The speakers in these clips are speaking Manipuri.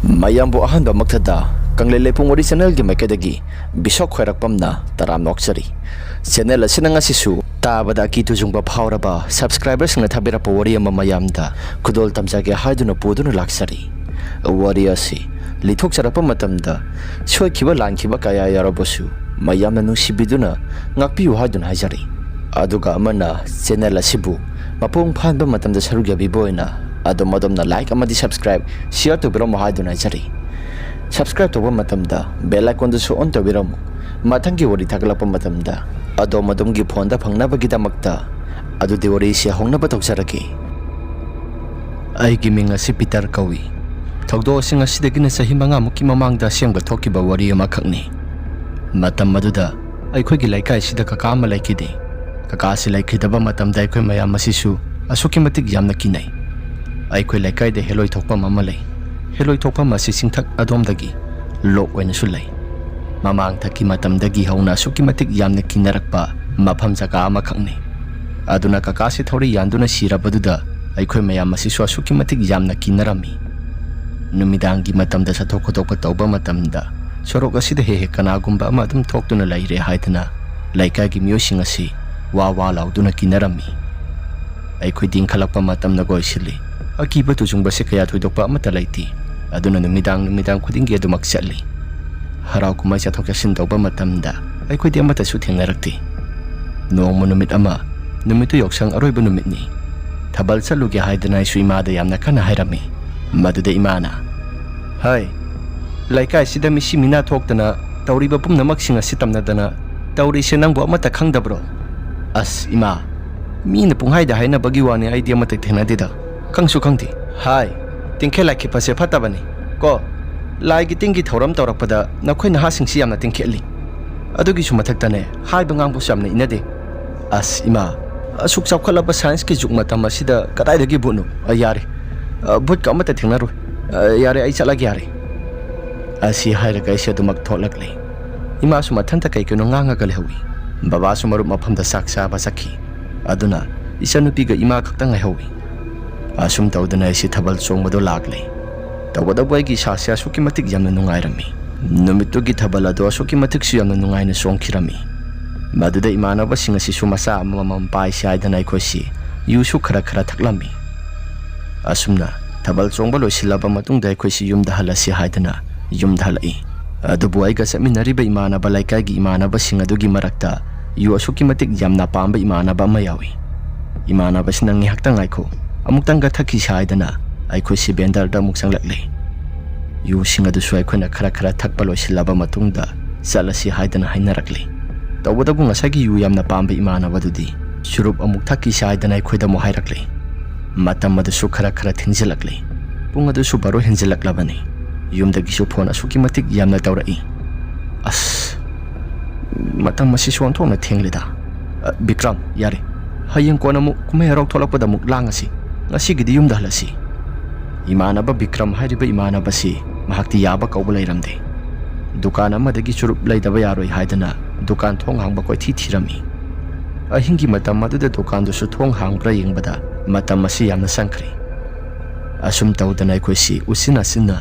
ꯃꯌꯥꯝꯕꯨ ꯑꯍꯥꯟꯕ ꯃꯛꯇꯗ ꯀꯪꯂꯩ ꯂꯩꯄꯨꯡ ꯋꯥꯔꯤ ꯆꯦꯅꯦꯜꯒꯤ ꯃꯥꯏꯀꯩꯗꯒꯤ ꯕꯤꯁꯣꯛ ꯈꯣꯏꯔꯛꯄꯝꯅ ꯇꯔꯥꯝ ꯅꯣꯛꯆꯔꯤ꯫ ꯆꯦꯅꯦꯜ ꯑꯁꯤꯅ ꯉꯁꯤꯁꯨ ꯇꯥꯕꯗ ꯑꯀꯤ ꯇꯨꯖꯨꯡꯕ ꯐꯥꯎꯔꯕ ꯁꯕꯁꯀ꯭ꯔꯥꯏꯕꯔꯁꯤꯡꯅ ꯊꯥꯕꯤꯔꯛꯄ ꯋꯥꯔꯤ ꯑꯃ ꯃꯌꯥꯝꯗ ꯈꯨꯗꯣꯜ ꯇꯝꯖꯒꯦ ꯍꯥꯏꯗꯨꯅ ꯄꯨꯗꯨꯅ ꯂꯥꯛꯆꯔꯤ꯫ ꯋꯥꯔꯤ ꯑꯁꯤ ꯂꯤꯊꯣꯛꯆꯔꯛꯄ ꯃꯇꯝꯗ ꯁꯣꯏꯈꯤꯕ ꯂꯥꯟꯈꯤꯕ ꯀꯌꯥ ꯌꯥꯎꯔꯕꯁꯨ ꯃꯌꯥꯝꯅ ꯅꯨꯡꯁꯤꯕꯤꯗꯨꯅ ꯉꯥꯛꯄꯤꯌꯨ ꯍꯥꯏꯗꯨꯅ ꯍꯥꯏꯖꯔꯤ꯫ ꯑꯗꯨꯒ ꯑꯃꯅ ꯆꯦꯅꯦꯜ ꯑꯁꯤꯕꯨ ꯃꯄꯨꯡ ꯐꯥꯍꯟꯕ ꯃꯇꯝꯗ ꯁꯔꯨꯛ ꯌꯥꯕꯤꯕ ꯑꯣꯏꯅ ꯑꯗꯣꯝꯅ ꯂꯥꯏꯛ ꯑꯃꯗꯤ ꯁꯕꯁꯀ꯭ꯔꯥꯏꯕ ꯁꯤꯌꯔ ꯇꯧꯕꯤꯔꯝꯃꯨ ꯍꯥꯏꯗꯨꯅ ꯍꯥꯏꯖꯔꯤ꯫ ꯁꯕꯁꯀ꯭ꯔꯥꯏꯕ ꯇꯧꯕ ꯃꯇꯝꯗ ꯕꯦꯜ ꯑꯥꯏꯀꯣꯟꯗꯨꯁꯨ ꯑꯣꯟ ꯇꯧꯕꯤꯔꯝꯃꯨ꯫ ꯃꯊꯪꯒꯤ ꯋꯥꯔꯤ ꯊꯥꯒꯠꯂꯛꯄ ꯃꯇꯝꯗ ꯑꯗꯣꯝꯒꯤ ꯐꯣꯟꯗ ꯐꯪꯅꯕꯒꯤꯗꯃꯛꯇ ꯑꯗꯨꯗꯤ ꯋꯥꯔꯤꯁꯤ ꯍꯧꯅꯕ ꯇꯧꯖꯔꯒꯦ꯫ ꯑꯩꯒꯤ ꯃꯤꯡ ꯑꯁꯤ ꯄꯤꯇꯔ ꯀꯧꯏ꯫ ꯊꯧꯗꯣꯛ ꯑꯁꯤ ꯉꯁꯤꯗꯒꯤꯅ ꯆꯍꯤ 5ꯃꯨꯛꯀꯤ ꯃꯃꯥꯡꯗ ꯑꯁꯦꯡꯕ ꯊꯣꯛꯈꯤꯕ ꯋꯥꯔꯤ ꯑꯃꯈꯛꯅꯤ꯫ ꯃꯇꯝ ꯑꯗꯨꯗ ꯑꯩꯈꯣꯏꯒꯤ ꯂꯩꯀꯥꯏꯁꯤꯗ ꯀꯀꯥ ꯑꯃ ꯂꯩꯈꯤꯗꯦ꯫ ꯀꯀꯥ ꯑꯁꯤ ꯂꯩꯈꯤꯗꯕ ꯃꯇꯝꯗ ꯑꯩꯈꯣꯏ ꯃꯌꯥꯝ ꯑꯁꯤꯁꯨ ꯑꯁꯨꯛꯀꯤ ꯃꯇꯤꯛ ꯌꯥꯝꯅ ꯀꯤꯅꯩ꯫ ꯑꯩꯈꯣꯏ ꯂꯩꯀꯥꯏꯗ ꯍꯦꯂꯣꯏ ꯊꯣꯛꯐꯝ ꯑꯃ ꯂꯩ꯫ ꯍꯦꯂꯣꯏ ꯊꯣꯛꯐꯝ ꯑꯁꯤ ꯆꯤꯡꯊꯛ ꯑꯗꯣꯝꯗꯒꯤ ꯂꯣꯛ ꯑꯣꯏꯅꯁꯨ ꯂꯩ꯫ ꯃꯃꯥꯡꯊꯛꯀꯤ ꯃꯇꯝꯗꯒꯤ ꯍꯧꯅ ꯑꯁꯨꯛꯀꯤ ꯃꯇꯤꯛ ꯌꯥꯝꯅ ꯀꯤꯅꯔꯛꯄ ꯃꯐꯝ ꯖꯒꯥ ꯑꯃꯈꯛꯅꯤ꯫ ꯑꯗꯨꯅ ꯀꯀꯥꯁꯤ ꯊꯧꯔꯤ ꯌꯥꯟꯗꯨꯅ ꯁꯤꯔꯕꯗꯨꯗ ꯑꯩꯈꯣꯏ ꯃꯌꯥꯝ ꯑꯁꯤꯁꯨ ꯑꯁꯨꯛꯀꯤ ꯃꯇꯤꯛ ꯌꯥꯝꯅ ꯀꯤꯅꯔꯝꯃꯤ꯫ ꯅꯨꯃꯤꯗꯥꯡꯒꯤ ꯃꯇꯝꯗ ꯆꯠꯊꯣꯛ ꯈꯣꯠꯇꯣꯛꯄ ꯇꯧꯕ ꯃꯇꯝꯗ ꯁꯣꯔꯣꯛ ꯑꯁꯤꯗ ꯍꯦꯛ ꯀꯅꯥꯒꯨꯝꯕ ꯑꯃ ꯑꯗꯨꯝ ꯊꯣꯛꯇꯨꯅ ꯂꯩꯔꯦ ꯍꯥꯏꯗꯅ ꯂꯩꯀꯥꯏꯒꯤ ꯃꯤꯑꯣꯏꯁꯤꯡ ꯑꯁꯤ ꯋꯥ ꯂꯥꯎꯗꯨꯅ ꯀꯤꯅꯔꯝꯃꯤ꯫ ꯑꯩꯈꯣꯏꯗꯤ ꯏꯟꯈꯠꯂꯛꯄ ꯃꯇꯝꯗ ꯀꯣꯏꯁꯤꯜꯂꯤ꯫ ꯑꯀꯤꯕ ꯇꯨꯖꯨꯡꯕꯁꯤ ꯀꯌꯥ ꯊꯣꯏꯗꯣꯛꯄ ꯑꯃꯠꯇ ꯂꯩꯇꯦ꯫ ꯑꯗꯨꯅ ꯅꯨꯃꯤꯗꯥꯡ ꯈꯨꯗꯤꯡꯒꯤ ꯑꯗꯨꯃꯛ ꯆꯠꯂꯤ꯫ ꯍꯔꯥꯎ ꯀꯨꯝꯍꯩ ꯆꯠꯊꯣꯛ ꯆꯠꯁꯤꯟ ꯇꯧꯕ ꯃꯇꯝꯗ ꯑꯩꯈꯣꯏꯗꯤ ꯑꯃꯠꯇꯁꯨ ꯊꯦꯡꯅꯔꯛꯇꯦ꯫ ꯅꯣꯡꯃ ꯅꯨꯃꯤꯠ ꯑꯃ, ꯅꯨꯃꯤꯠꯇꯨ ꯌꯥꯎꯁꯪ ꯑꯔꯣꯏꯕ ꯅꯨꯃꯤꯠꯅꯤ꯫ ꯊꯥꯕꯜ ꯆꯠꯂꯨꯒꯦ ꯍꯥꯏꯗꯅ ꯑꯩꯁꯨ ꯏꯃꯥꯗ ꯌꯥꯝꯅ ꯀꯟꯅ ꯍꯥꯏꯔꯝꯃꯤ꯫ ꯃꯗꯨꯗ ꯏꯃꯥꯅ, "ꯍꯩ, ꯂꯩꯀꯥꯏꯁꯤꯗ ꯃꯤꯁꯤ ꯃꯤꯅꯥ ꯊꯣꯛꯇꯅ ꯇꯧꯔꯤꯕ ꯄꯨꯝꯅꯃꯛꯁꯤꯡ ꯑꯁꯤ ꯇꯝꯅꯗꯅ ꯇꯧꯔꯤꯁꯦ ꯅꯪꯕꯨ ꯑꯃꯠꯇ ꯈꯪꯗꯕ꯭ꯔꯣ?" "ꯑꯁ ꯏꯃꯥ, ꯃꯤꯅ ꯄꯨꯡꯍꯥꯏꯗ ꯍꯥꯏꯅꯕꯒꯤ ꯋꯥꯅꯤ, ꯑꯩꯗꯤ ꯑꯃꯠꯇ ꯊꯦꯡꯅꯗꯦꯗ, ꯈꯪꯁꯨ ꯈꯪꯗꯦ." "ꯍꯥꯏ, ꯇꯤꯡꯈꯦꯠ ꯂꯥꯏꯈꯤꯞꯄꯁꯦ ꯐꯠꯇꯕꯅꯤ ꯀꯣ꯫ ꯂꯥꯏꯒꯤ ꯇꯤꯟꯒꯤ ꯊꯧꯔꯝ ꯇꯧꯔꯛꯄꯗ ꯅꯈꯣꯏ ꯅꯍꯥꯁꯤꯡꯁꯤ ꯌꯥꯝꯅ ꯇꯤꯡꯈꯦꯠꯂꯤ꯫ ꯑꯗꯨꯒꯤꯁꯨ ꯃꯊꯛꯇꯅꯦ, ꯍꯥꯏꯕ ꯉꯥꯡꯕꯁꯨ ꯌꯥꯝꯅ ꯏꯟꯅꯗꯦ." "ꯑꯁ ꯏꯃꯥ, ꯑꯁꯨꯛ ꯆꯥꯎꯈꯠꯂꯕ ꯁꯥꯏꯟꯁꯀꯤ ꯖꯨꯛ ꯃꯇꯝ ꯑꯁꯤꯗ ꯀꯗꯥꯏꯗꯒꯤ ꯚꯨꯠꯅꯣ? ꯌꯥꯔꯦ, ꯚꯨꯠꯀ ꯑꯃꯠꯇ ꯊꯦꯡꯅꯔꯣꯏ꯫ ꯌꯥꯔꯦ, ꯑꯩ ꯆꯠꯂꯒꯦ ꯌꯥꯔꯦ." ꯑꯁꯤ ꯍꯥꯏꯔꯒ ꯑꯩꯁꯦ ꯑꯗꯨꯃꯛ ꯊꯣꯛꯂꯛꯂꯦ꯫ ꯏꯃꯥꯁꯨ ꯃꯊꯟꯇ ꯀꯩꯅꯣ ꯉꯥꯡꯉꯒ ꯂꯩꯍꯧꯏ꯫ ꯕꯕꯥꯁꯨ ꯃꯔꯨꯞ ꯃꯐꯝꯗ ꯆꯥꯛ ꯆꯥꯕ ꯆꯠꯈꯤ꯫ ꯑꯗꯨꯅ ꯏꯆꯟꯅꯨꯄꯤꯒ ꯏꯃꯥ ꯈꯛꯇ ꯉꯥꯏꯍꯧꯏ꯫ ꯑꯁꯨꯝ ꯇꯧꯗꯅ ꯑꯩꯁꯦ ꯊꯥꯕꯜ ꯆꯣꯡꯕꯗꯣ ꯂꯥꯛꯂꯦ꯫ ꯇꯧꯕꯇꯕꯨ ꯑꯩꯒꯤ ꯏꯁꯥꯁꯦ ꯑꯁꯨꯛꯀꯤ ꯃꯇꯤꯛ ꯌꯥꯝꯅ ꯅꯨꯡꯉꯥꯏꯔꯝꯃꯤ꯫ ꯅꯨꯃꯤꯠꯇꯨꯒꯤ ꯊꯥꯕꯜ ꯑꯗꯣ ꯑꯁꯨꯛꯀꯤ ꯃꯇꯤꯛꯁꯨ ꯌꯥꯝꯅ ꯅꯨꯡꯉꯥꯏꯅ ꯆꯣꯡꯈꯤꯔꯝꯃꯤ꯫ ꯃꯗꯨꯗ ꯏꯃꯥꯟꯅꯕꯁꯤꯡ ꯑꯁꯤꯁꯨ ꯃꯆꯥ ꯑꯃꯃꯝ ꯄꯥꯏꯁꯦ ꯍꯥꯏꯗꯅ ꯑꯩꯈꯣꯏꯁꯤ ꯌꯨꯁꯨ ꯈꯔ ꯊꯛꯂꯝꯃꯤ꯫ ꯑꯁꯨꯝꯅ ꯊꯥꯕꯜ ꯆꯣꯡꯕ ꯂꯣꯏꯁꯤꯜꯂꯕ ꯃꯇꯨꯡꯗ ꯑꯩꯈꯣꯏꯁꯤ ꯌꯨꯝꯗ ꯍꯜꯂꯁꯤ ꯍꯥꯏꯗꯅ ꯌꯨꯝꯗ ꯍꯜꯂꯛꯏ꯫ ꯑꯗꯨꯕꯨ ꯑꯩꯒ ꯆꯠꯃꯤꯟꯅꯔꯤꯕ ꯏꯃꯥꯟꯅꯕ ꯂꯩꯀꯥꯏꯒꯤ ꯏꯃꯥꯟꯅꯕꯁꯤꯡ ꯑꯗꯨꯒꯤ ꯃꯔꯛꯇ ꯌꯨ ꯑꯁꯨꯛꯀꯤ ꯃꯇꯤꯛ ꯌꯥꯝꯅ ꯄꯥꯝꯕ ꯏꯃꯥꯟꯅꯕ ꯑꯃ ꯌꯥꯎꯏ꯫ ꯏꯃꯥꯟꯅꯕꯁꯤꯅ "ꯉꯥꯏꯍꯥꯛꯇꯪ ꯉꯥꯏꯈꯣ, ꯑꯃꯨꯛꯇꯪꯒ ꯊꯛꯈꯤꯁꯤ" ꯍꯥꯏꯗꯅ ꯑꯩꯈꯣꯏꯁꯤ ꯕꯦꯟꯗꯔꯗ ꯑꯃꯨꯛ ꯆꯪꯂꯛꯂꯦ꯫ ꯌꯨꯁꯤꯡ ꯑꯗꯨꯁꯨ ꯑꯩꯈꯣꯏꯅ ꯈꯔ ꯊꯛꯄ ꯂꯣꯏꯁꯤꯜꯂꯕ ꯃꯇꯨꯡꯗ ꯆꯠꯂꯁꯤ ꯍꯥꯏꯗꯅ ꯍꯥꯏꯅꯔꯛꯂꯦ꯫ ꯇꯧꯕꯇꯕꯨ ꯉꯁꯥꯏꯒꯤ ꯌꯨ ꯌꯥꯝꯅ ꯄꯥꯝꯕ ꯏꯃꯥꯟꯅꯕꯗꯨꯗꯤ ꯆꯨꯔꯨꯞ ꯑꯃꯨꯛ ꯊꯛꯈꯤꯁꯤ ꯍꯥꯏꯗꯅ ꯑꯩꯈꯣꯏꯗ ꯑꯃꯨꯛ ꯍꯥꯏꯔꯛꯂꯦ꯫ ꯃꯇꯝ ꯑꯗꯨꯁꯨ ꯈꯔ ꯊꯦꯡꯖꯤꯜꯂꯛꯂꯦ꯫ ꯄꯨꯡ ꯑꯗꯨꯁꯨ 12 ꯍꯦꯟꯖꯤꯜꯂꯛꯂꯕꯅꯤ꯫ ꯌꯨꯝꯗꯒꯤꯁꯨ ꯐꯣꯟ ꯑꯁꯨꯛꯀꯤ ꯃꯇꯤꯛ ꯌꯥꯝꯅ ꯇꯧꯔꯛꯏ꯫ ꯑꯁ, ꯃꯇꯝ ꯑꯁꯤꯁꯨ ꯑꯣꯟꯊꯣꯛꯅ ꯊꯦꯡꯂꯦꯗ꯫ "ꯕꯤꯀ꯭ꯔꯝ, ꯌꯥꯔꯦ, ꯍꯌꯦꯡ ꯀꯣꯟꯅ ꯑꯃꯨꯛ ꯀꯨꯝꯍꯩ ꯍꯔꯥꯎ ꯊꯣꯛꯂꯛꯄꯗ ꯑꯃꯨꯛ ꯂꯥꯡꯉꯁꯤ꯫ ꯉꯁꯤꯒꯤꯗꯤ ꯌꯨꯝꯗ ꯍꯜꯂꯁꯤ." ꯏꯃꯥꯟꯅꯕ ꯕꯤꯀ꯭ꯔꯝ ꯍꯥꯏꯔꯤꯕ ꯏꯃꯥꯟꯅꯕꯁꯤ ꯃꯍꯥꯛꯇꯤ ꯌꯥꯕ ꯀꯧꯕ ꯂꯩꯔꯝꯗꯦ꯫ ꯗꯨꯀꯥꯟ ꯑꯃꯗꯒꯤ ꯆꯨꯔꯨꯞ ꯂꯩꯗꯕ ꯌꯥꯔꯣꯏ ꯍꯥꯏꯗꯅ ꯗꯨꯀꯥꯟ ꯊꯣꯡ ꯍꯥꯡꯕ ꯀꯣꯏꯊꯤ ꯊꯤꯔꯝꯃꯤ꯫ ꯑꯍꯤꯡꯒꯤ ꯃꯇꯝ ꯑꯗꯨꯗ ꯗꯨꯀꯥꯟꯗꯨꯁꯨ ꯊꯣꯡ ꯍꯥꯡꯕ꯭ꯔꯥ ꯌꯦꯡꯕꯗ ꯃꯇꯝ ꯑꯁꯤ ꯌꯥꯝꯅ ꯆꯪꯈ꯭ꯔꯦ꯫ ꯑꯁꯨꯝ ꯇꯧꯗꯅ ꯑꯩꯈꯣꯏꯁꯤ ꯎꯆꯤꯟꯅ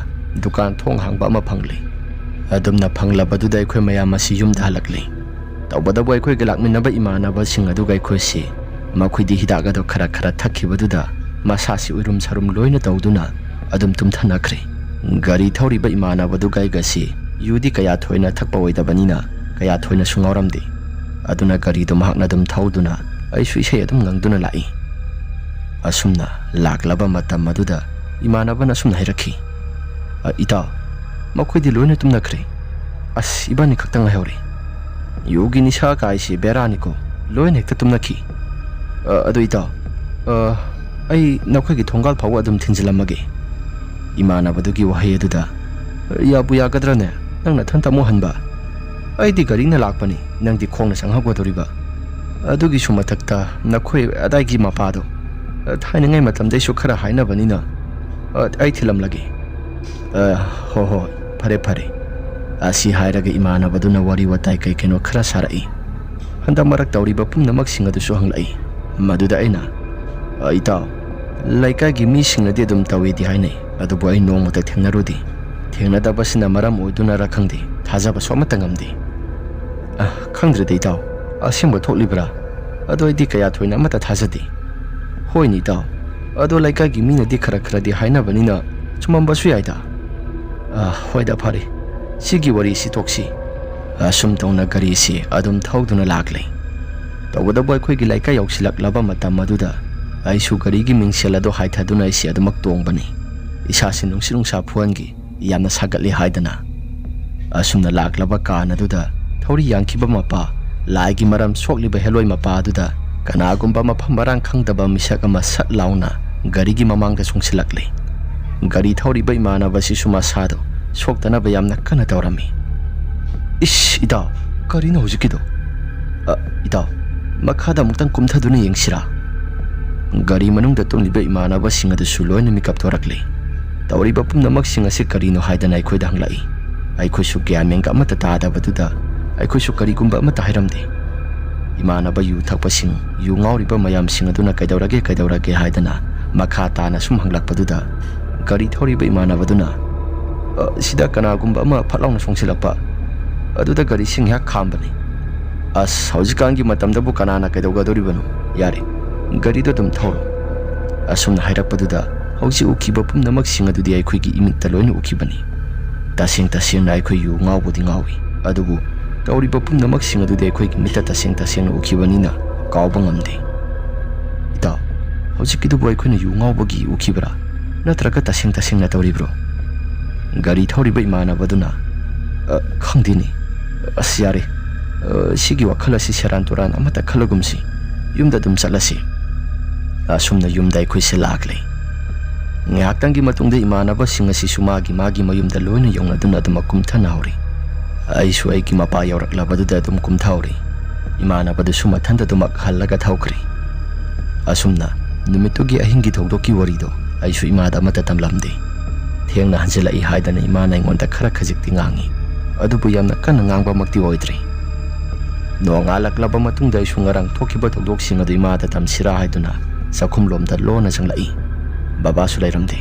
ꯗꯨꯀꯥꯟ ꯊꯣꯡ ꯍꯥꯡꯕ ꯑꯃ ꯐꯪꯂꯦ꯫ ꯑꯗꯨꯝꯅ ꯐꯪꯂꯕꯗꯨꯗ ꯑꯩꯈꯣꯏ ꯃꯌꯥꯝ ꯑꯁꯤ ꯌꯨꯝꯗ ꯍꯜꯂꯛꯂꯦ꯫ ꯇꯧꯕꯇꯕꯨ ꯑꯩꯈꯣꯏꯒ ꯂꯥꯛꯃꯤꯟꯅꯕ ꯏꯃꯥꯟꯅꯕꯁꯤꯡ ꯑꯗꯨꯒ ꯑꯩꯈꯣꯏꯁꯤ ꯃꯈꯣꯏꯗꯤ ꯍꯤꯗꯥꯛ ꯑꯗꯨ ꯈꯔ ꯊꯛꯈꯤꯕꯗꯨꯗ ꯃꯁꯥꯁꯤ ꯎꯏꯔꯨꯝ ꯁꯥꯔꯨꯝ ꯂꯣꯏꯅ ꯇꯧꯗꯨꯅ ꯑꯗꯨꯝ ꯇꯨꯝꯊꯅꯈ꯭ꯔꯦ꯫ ꯒꯥꯔꯤ ꯊꯧꯔꯤꯕ ꯏꯃꯥꯟꯅꯕꯗꯨꯒ ꯑꯩꯒꯁꯤ ꯌꯨꯗꯤ ꯀꯌꯥ ꯊꯣꯏꯅ ꯊꯛꯄ ꯑꯣꯏꯗꯕꯅꯤꯅ ꯀꯌꯥ ꯊꯣꯏꯅꯁꯨ ꯉꯥꯎꯔꯝꯗꯦ꯫ ꯑꯗꯨꯅ ꯒꯥꯔꯤꯗꯨ ꯃꯍꯥꯛꯅ ꯑꯗꯨꯝ ꯊꯧꯗꯨꯅ ꯑꯩꯁꯨ ꯏꯁꯩ ꯑꯗꯨꯝ ꯉꯪꯗꯨꯅ ꯂꯥꯛꯏ꯫ ꯑꯁꯨꯝꯅ ꯂꯥꯛꯂꯕ ꯃꯇꯝ ꯑꯗꯨꯗ ꯏꯃꯥꯟꯅꯕꯅ ꯑꯁꯨꯝꯅ ꯍꯥꯏꯔꯛꯈꯤ, "ꯏꯇꯥꯎ, ꯃꯈꯣꯏꯗꯤ ꯂꯣꯏꯅ ꯇꯨꯝꯅꯈ꯭ꯔꯦ꯫ ꯑꯁ, ꯏꯕꯥꯅꯤ ꯈꯛꯇꯪ ꯉꯥꯏꯍꯧꯔꯦ꯫ ꯌꯨꯒꯤ ꯅꯤꯁꯥ ꯀꯥꯏꯁꯤ ꯕꯦꯔꯥꯅꯤꯀꯣ, ꯂꯣꯏꯅ ꯍꯦꯛꯇ ꯇꯨꯝꯅꯈꯤ꯫ ꯑꯗꯨ ꯏꯇꯥꯎ, ꯑꯩ ꯅꯈꯣꯏꯒꯤ ꯊꯣꯡꯒꯥꯜ ꯐꯥꯎꯕ ꯑꯗꯨꯝ ꯊꯤꯟꯖꯤꯜꯂꯝꯃꯒꯦ." ꯏꯃꯥꯟꯅꯕꯗꯨꯒꯤ ꯋꯥꯍꯩ ꯑꯗꯨꯗ, "ꯌꯥꯕꯨ ꯌꯥꯒꯗ꯭ꯔꯅꯦ? ꯅꯪ ꯅꯊꯟꯇ ꯑꯃꯨꯛ ꯍꯟꯕ? ꯑꯩꯗꯤ ꯒꯥꯔꯤꯅ ꯂꯥꯛꯄꯅꯤ, ꯅꯪꯗꯤ ꯈꯣꯡꯅ ꯆꯪꯍꯧꯒꯗꯣꯔꯤꯕ. ꯑꯗꯨꯒꯤꯁꯨ ꯃꯊꯛꯇ ꯅꯈꯣꯏ ꯑꯗꯥꯏꯒꯤ ꯃꯄꯥꯗꯣ ꯊꯥꯏꯅꯉꯩ ꯃꯇꯝꯗꯩꯁꯨ ꯈꯔ ꯍꯥꯏꯅꯕꯅꯤꯅ ꯑꯩ ꯊꯤꯜꯂꯝꯂꯒꯦ." "ꯍꯣꯏ, ꯐꯔꯦ." ꯑꯁꯤ ꯍꯥꯏꯔꯒ ꯏꯃꯥꯟꯅꯕꯗꯨꯅ ꯋꯥꯔꯤ ꯋꯥꯇꯥꯏ ꯀꯩꯅꯣ ꯈꯔ ꯁꯥꯔꯛꯏ꯫ ꯍꯟꯗꯛ ꯃꯔꯛ ꯇꯧꯔꯤꯕ ꯄꯨꯝꯅꯃꯛꯁꯤꯡ ꯑꯗꯨꯁꯨ ꯍꯪꯂꯛꯏ꯫ ꯃꯗꯨꯗ ꯑꯩꯅ, "ꯏꯇꯥꯎ, ꯂꯩꯀꯥꯏꯒꯤ ꯃꯤꯁꯤꯡꯅꯗꯤ ꯑꯗꯨꯝ ꯇꯧꯏꯗꯤ ꯍꯥꯏꯅꯩ, ꯑꯗꯨꯕꯨ ꯑꯩ ꯅꯣꯡꯃꯇ ꯊꯦꯡꯅꯔꯨꯗꯦ꯫ ꯊꯦꯡꯅꯗꯕꯁꯤꯅ ꯃꯔꯝ ꯑꯣꯏꯗꯨꯅꯔ ꯈꯪꯗꯦ ꯊꯥꯖꯕꯁꯨ ꯑꯃꯠꯇ ꯉꯝꯗꯦ ꯈꯪꯗ꯭ꯔꯦꯗ ꯏꯇꯥꯎ ꯑꯁꯦꯡꯕ ꯊꯣꯛꯂꯤꯕ꯭ꯔꯥ ꯑꯗꯣ ꯑꯩꯗꯤ ꯀꯌꯥ ꯊꯣꯏꯅ ꯑꯃꯠꯇ ꯊꯥꯖꯗꯦ ꯍꯣꯏꯅꯦ ꯏꯇꯥꯎ ꯑꯗꯣ ꯂꯩꯀꯥꯏꯒꯤ ꯃꯤꯅꯗꯤ ꯈꯔꯗꯤ ꯍꯥꯏꯅꯕꯅꯤꯅ ꯆꯨꯝꯃꯝꯕꯁꯨ ꯌꯥꯏꯗ ꯍꯣꯏꯗ ꯐꯔꯦ ꯁꯤꯒꯤ ꯋꯥꯔꯤꯁꯤ ꯇꯣꯛꯁꯤ ꯑꯁꯨꯝ ꯇꯧꯅ ꯒꯥꯔꯤꯁꯤ ꯑꯗꯨꯝ ꯊꯧꯗꯨꯅ ꯂꯥꯛꯂꯦ ꯇꯧꯕꯇꯕꯨ ꯑꯩꯈꯣꯏꯒꯤ ꯂꯩꯀꯥꯏ ꯌꯧꯁꯤꯜꯂꯛꯂꯕ ꯃꯇꯝ ꯑꯗꯨꯗ ꯑꯩꯁꯨ ꯒꯥꯔꯤꯒꯤ ꯃꯤꯡꯁꯦꯜ ꯑꯗꯨ ꯍꯥꯏꯊꯗꯨꯅ ꯑꯩꯁꯤ ꯑꯗꯨꯃꯛ ꯇꯣꯡꯕꯅꯤ ꯏꯁꯥꯁꯤ ꯅꯨꯡꯁꯤꯠ ꯅꯨꯡꯁꯥ ꯐꯨꯍꯟꯈꯤ ꯌꯥꯝꯅ ꯁꯥꯒꯠꯂꯤ ꯍꯥꯏꯗꯅ ꯑꯁꯨꯝꯅ ꯂꯥꯛꯂꯕ ꯀꯥꯟ ꯑꯗꯨꯗ ꯊꯧꯔꯤ ꯌꯥꯟꯈꯤꯕ ꯃꯄꯥ ꯂꯥꯏꯒꯤ ꯃꯔꯝ ꯁꯣꯛꯂꯤꯕ ꯍꯦꯂꯣꯏ ꯃꯄꯥ ꯑꯗꯨꯗ ꯀꯅꯥꯒꯨꯝꯕ ꯃꯐꯝ ꯃꯔꯥꯡ ꯈꯪꯗꯕ ꯃꯤꯁꯛ ꯑꯃ ꯁꯠ ꯂꯥꯎꯅ ꯒꯥꯔꯤꯒꯤ ꯃꯃꯥꯡꯗ ꯆꯣꯡꯁꯤꯜꯂꯛꯂꯦ ꯒꯥꯔꯤ ꯊꯧꯔꯤꯕ ꯏꯃꯥꯟꯅꯕꯁꯤꯁꯨ ꯃꯁꯥꯗꯣ ꯁꯣꯛꯇꯅꯕ ꯌꯥꯝꯅ ꯀꯟꯅ ꯇꯧꯔꯝꯃꯤ ꯏꯁ ꯏꯇꯥꯎ ꯀꯔꯤꯅꯣ ꯍꯧꯖꯤꯛꯀꯤꯗꯣ ꯏꯇꯥꯎ ꯃꯈꯥꯗ ꯑꯃꯨꯛꯇꯪ ꯀꯨꯝꯊꯗꯨꯅ ꯌꯦꯡꯁꯤꯔꯥ ꯒꯥꯔꯤ ꯃꯅꯨꯡꯗ ꯇꯨꯝꯂꯤꯕ ꯏꯃꯥꯟꯅꯕꯁꯤꯡ ꯑꯗꯨꯁꯨ ꯂꯣꯏꯅ ꯃꯤꯀꯞ ꯊꯣꯔꯛꯂꯦ ꯇꯧꯔꯤꯕ ꯄꯨꯝꯅꯃꯛꯁꯤꯡ ꯑꯁꯤ ꯀꯔꯤꯅꯣ ꯍꯥꯏꯗꯅ ꯑꯩꯈꯣꯏꯗ ꯍꯪꯂꯛꯏ ꯑꯩꯈꯣꯏꯁꯨ ꯒ꯭ꯌꯥꯟ ꯃꯦꯟꯒ ꯑꯃꯠꯇ ꯇꯥꯗꯕꯗꯨꯗ ꯑꯩꯈꯣꯏꯁꯨ ꯀꯔꯤꯒꯨꯝꯕ ꯑꯃꯠꯇ ꯍꯥꯏꯔꯝꯗꯦ ꯏꯃꯥꯟꯅꯕ ꯌꯨ ꯊꯛꯄꯁꯤꯡ ꯌꯨ ꯉꯥꯎꯔꯤꯕ ꯃꯌꯥꯝꯁꯤꯡ ꯑꯗꯨꯅ ꯀꯩꯗꯧꯔꯒꯦ ꯍꯥꯏꯗꯅ ꯃꯈꯥ ꯇꯥꯅ ꯁꯨꯝ ꯍꯪꯂꯛꯄꯗꯨꯗ ꯒꯥꯔꯤ ꯊꯧꯔꯤꯕ ꯏꯃꯥꯟꯅꯕꯗꯨꯅ ꯁꯤꯗ ꯀꯅꯥꯒꯨꯝꯕ ꯑꯃ ꯐꯠ ꯂꯥꯎꯅ ꯆꯣꯡꯁꯤꯜꯂꯛꯄ ꯑꯗꯨꯗ ꯒꯥꯔꯤꯁꯤ ꯉꯥꯏꯍꯥꯛ ꯈꯥꯝꯕꯅꯤ ꯑꯁ ꯍꯧꯖꯤꯛꯀꯥꯟꯒꯤ ꯃꯇꯝꯗꯕꯨ ꯀꯅꯥꯅ ꯀꯩꯗꯧꯒꯗꯧꯔꯤꯕꯅꯣ ꯌꯥꯔꯦ ꯒꯥꯔꯤꯗꯣ ꯑꯗꯨꯝ ꯊꯧꯔꯣ ꯑꯁꯨꯝꯅ ꯍꯥꯏꯔꯛꯄꯗꯨꯗ ꯍꯧꯖꯤꯛ ꯎꯈꯤꯕ ꯄꯨꯝꯅꯃꯛꯁꯤꯡ ꯑꯗꯨꯗꯤ ꯑꯩꯈꯣꯏꯒꯤ ꯏꯃꯤꯠꯇ ꯂꯣꯏꯅ ꯎꯈꯤꯕꯅꯤ ꯇꯁꯦꯡꯅ ꯑꯩꯈꯣꯏ ꯌꯨ ꯉꯥꯎꯕꯨꯗꯤ ꯉꯥꯎꯏ ꯑꯗꯨꯕꯨ ꯇꯧꯔꯤꯕ ꯄꯨꯝꯅꯃꯛꯁꯤꯡ ꯑꯗꯨꯗꯤ ꯑꯩꯈꯣꯏꯒꯤ ꯃꯤꯠꯇ ꯇꯁꯦꯡꯅ ꯎꯈꯤꯕꯅꯤꯅ ꯀꯥꯎꯕ ꯉꯝꯗꯦ ꯏꯇꯥꯎ ꯍꯧꯖꯤꯛꯀꯤꯗꯨꯕꯨ ꯑꯩꯈꯣꯏꯅ ꯌꯨ ꯉꯥꯎꯕꯒꯤ ꯎꯈꯤꯕ꯭ꯔꯥ ꯅꯠꯇ꯭ꯔꯒ ꯇꯁꯦꯡꯅ ꯇꯧꯔꯤꯕ꯭ꯔꯣ ꯒꯥꯔꯤ ꯊꯧꯔꯤꯕ ꯏꯃꯥꯟꯅꯕꯗꯨꯅ ꯈꯪꯗꯦꯅꯦ ꯑꯁ ꯌꯥꯔꯦ ꯁꯤꯒꯤ ꯋꯥꯈꯜ ꯑꯁꯤ ꯁꯦꯔꯥꯟ ꯇꯨꯔꯥꯟ ꯑꯃꯠꯇ ꯈꯜꯂꯒꯨꯝꯁꯤ ꯌꯨꯝꯗ ꯑꯗꯨꯝ ꯆꯠꯂꯁꯤ ꯑꯁꯨꯝꯅ ꯌꯨꯝꯗ ꯑꯩꯈꯣꯏꯁꯦ ꯂꯥꯛꯂꯦ ꯉꯥꯏꯍꯥꯛꯇꯪꯒꯤ ꯃꯇꯨꯡꯗ ꯏꯃꯥꯟꯅꯕꯁꯤꯡ ꯑꯁꯤꯁꯨ ꯃꯥꯒꯤ ꯃꯌꯨꯝꯗ ꯂꯣꯏꯅ ꯌꯧꯅꯗꯨꯅ ꯑꯗꯨꯃꯛ ꯀꯨꯝꯊꯅꯍꯧꯔꯤ ꯑꯩꯁꯨ ꯑꯩꯒꯤ ꯃꯄꯥ ꯌꯧꯔꯛꯂꯕꯗꯨꯗ ꯑꯗꯨꯝ ꯀꯨꯝꯊꯍꯧꯔꯤ ꯏꯃꯥꯟꯅꯕꯗꯨꯁꯨ ꯃꯊꯟꯇ ꯑꯗꯨꯃꯛ ꯍꯜꯂꯒ ꯊꯧꯈ꯭ꯔꯤ ꯑꯁꯨꯝꯅ ꯅꯨꯃꯤꯠꯇꯨꯒꯤ ꯑꯍꯤꯡꯒꯤ ꯊꯧꯗꯣꯛꯀꯤ ꯋꯥꯔꯤꯗꯣ ꯑꯩꯁꯨ ꯏꯃꯥꯗ ꯑꯃꯠꯇ ꯇꯝꯂꯝꯗꯦ ꯊꯦꯡꯅ ꯍꯟꯖꯤꯜꯂꯛꯏ ꯍꯥꯏꯗꯅ ꯏꯃꯥꯅ ꯑꯩꯉꯣꯟꯗ ꯈꯖꯤꯛꯇꯤ ꯉꯥꯡꯉꯤ ꯑꯗꯨꯕꯨ ꯌꯥꯝꯅ ꯀꯟꯅ ꯉꯥꯡꯕꯃꯛꯇꯤ ꯑꯣꯏꯗ꯭ꯔꯤ ꯅꯣꯡꯉꯥꯜꯂꯛꯂꯕ ꯃꯇꯨꯡꯗ ꯑꯩꯁꯨ ꯉꯔꯥꯡ ꯊꯣꯛꯈꯤꯕ ꯊꯧꯗꯣꯛꯁꯤꯡ ꯑꯗꯨ ꯏꯃꯥꯗ ꯇꯝꯁꯤꯔꯥ ꯍꯥꯏꯗꯨꯅ ꯆꯥꯛꯈꯨꯝꯂꯣꯝꯗ ꯂꯣꯟꯅ ꯆꯪꯂꯛꯏ ꯕꯕꯥꯁꯨ ꯂꯩꯔꯝꯗꯦ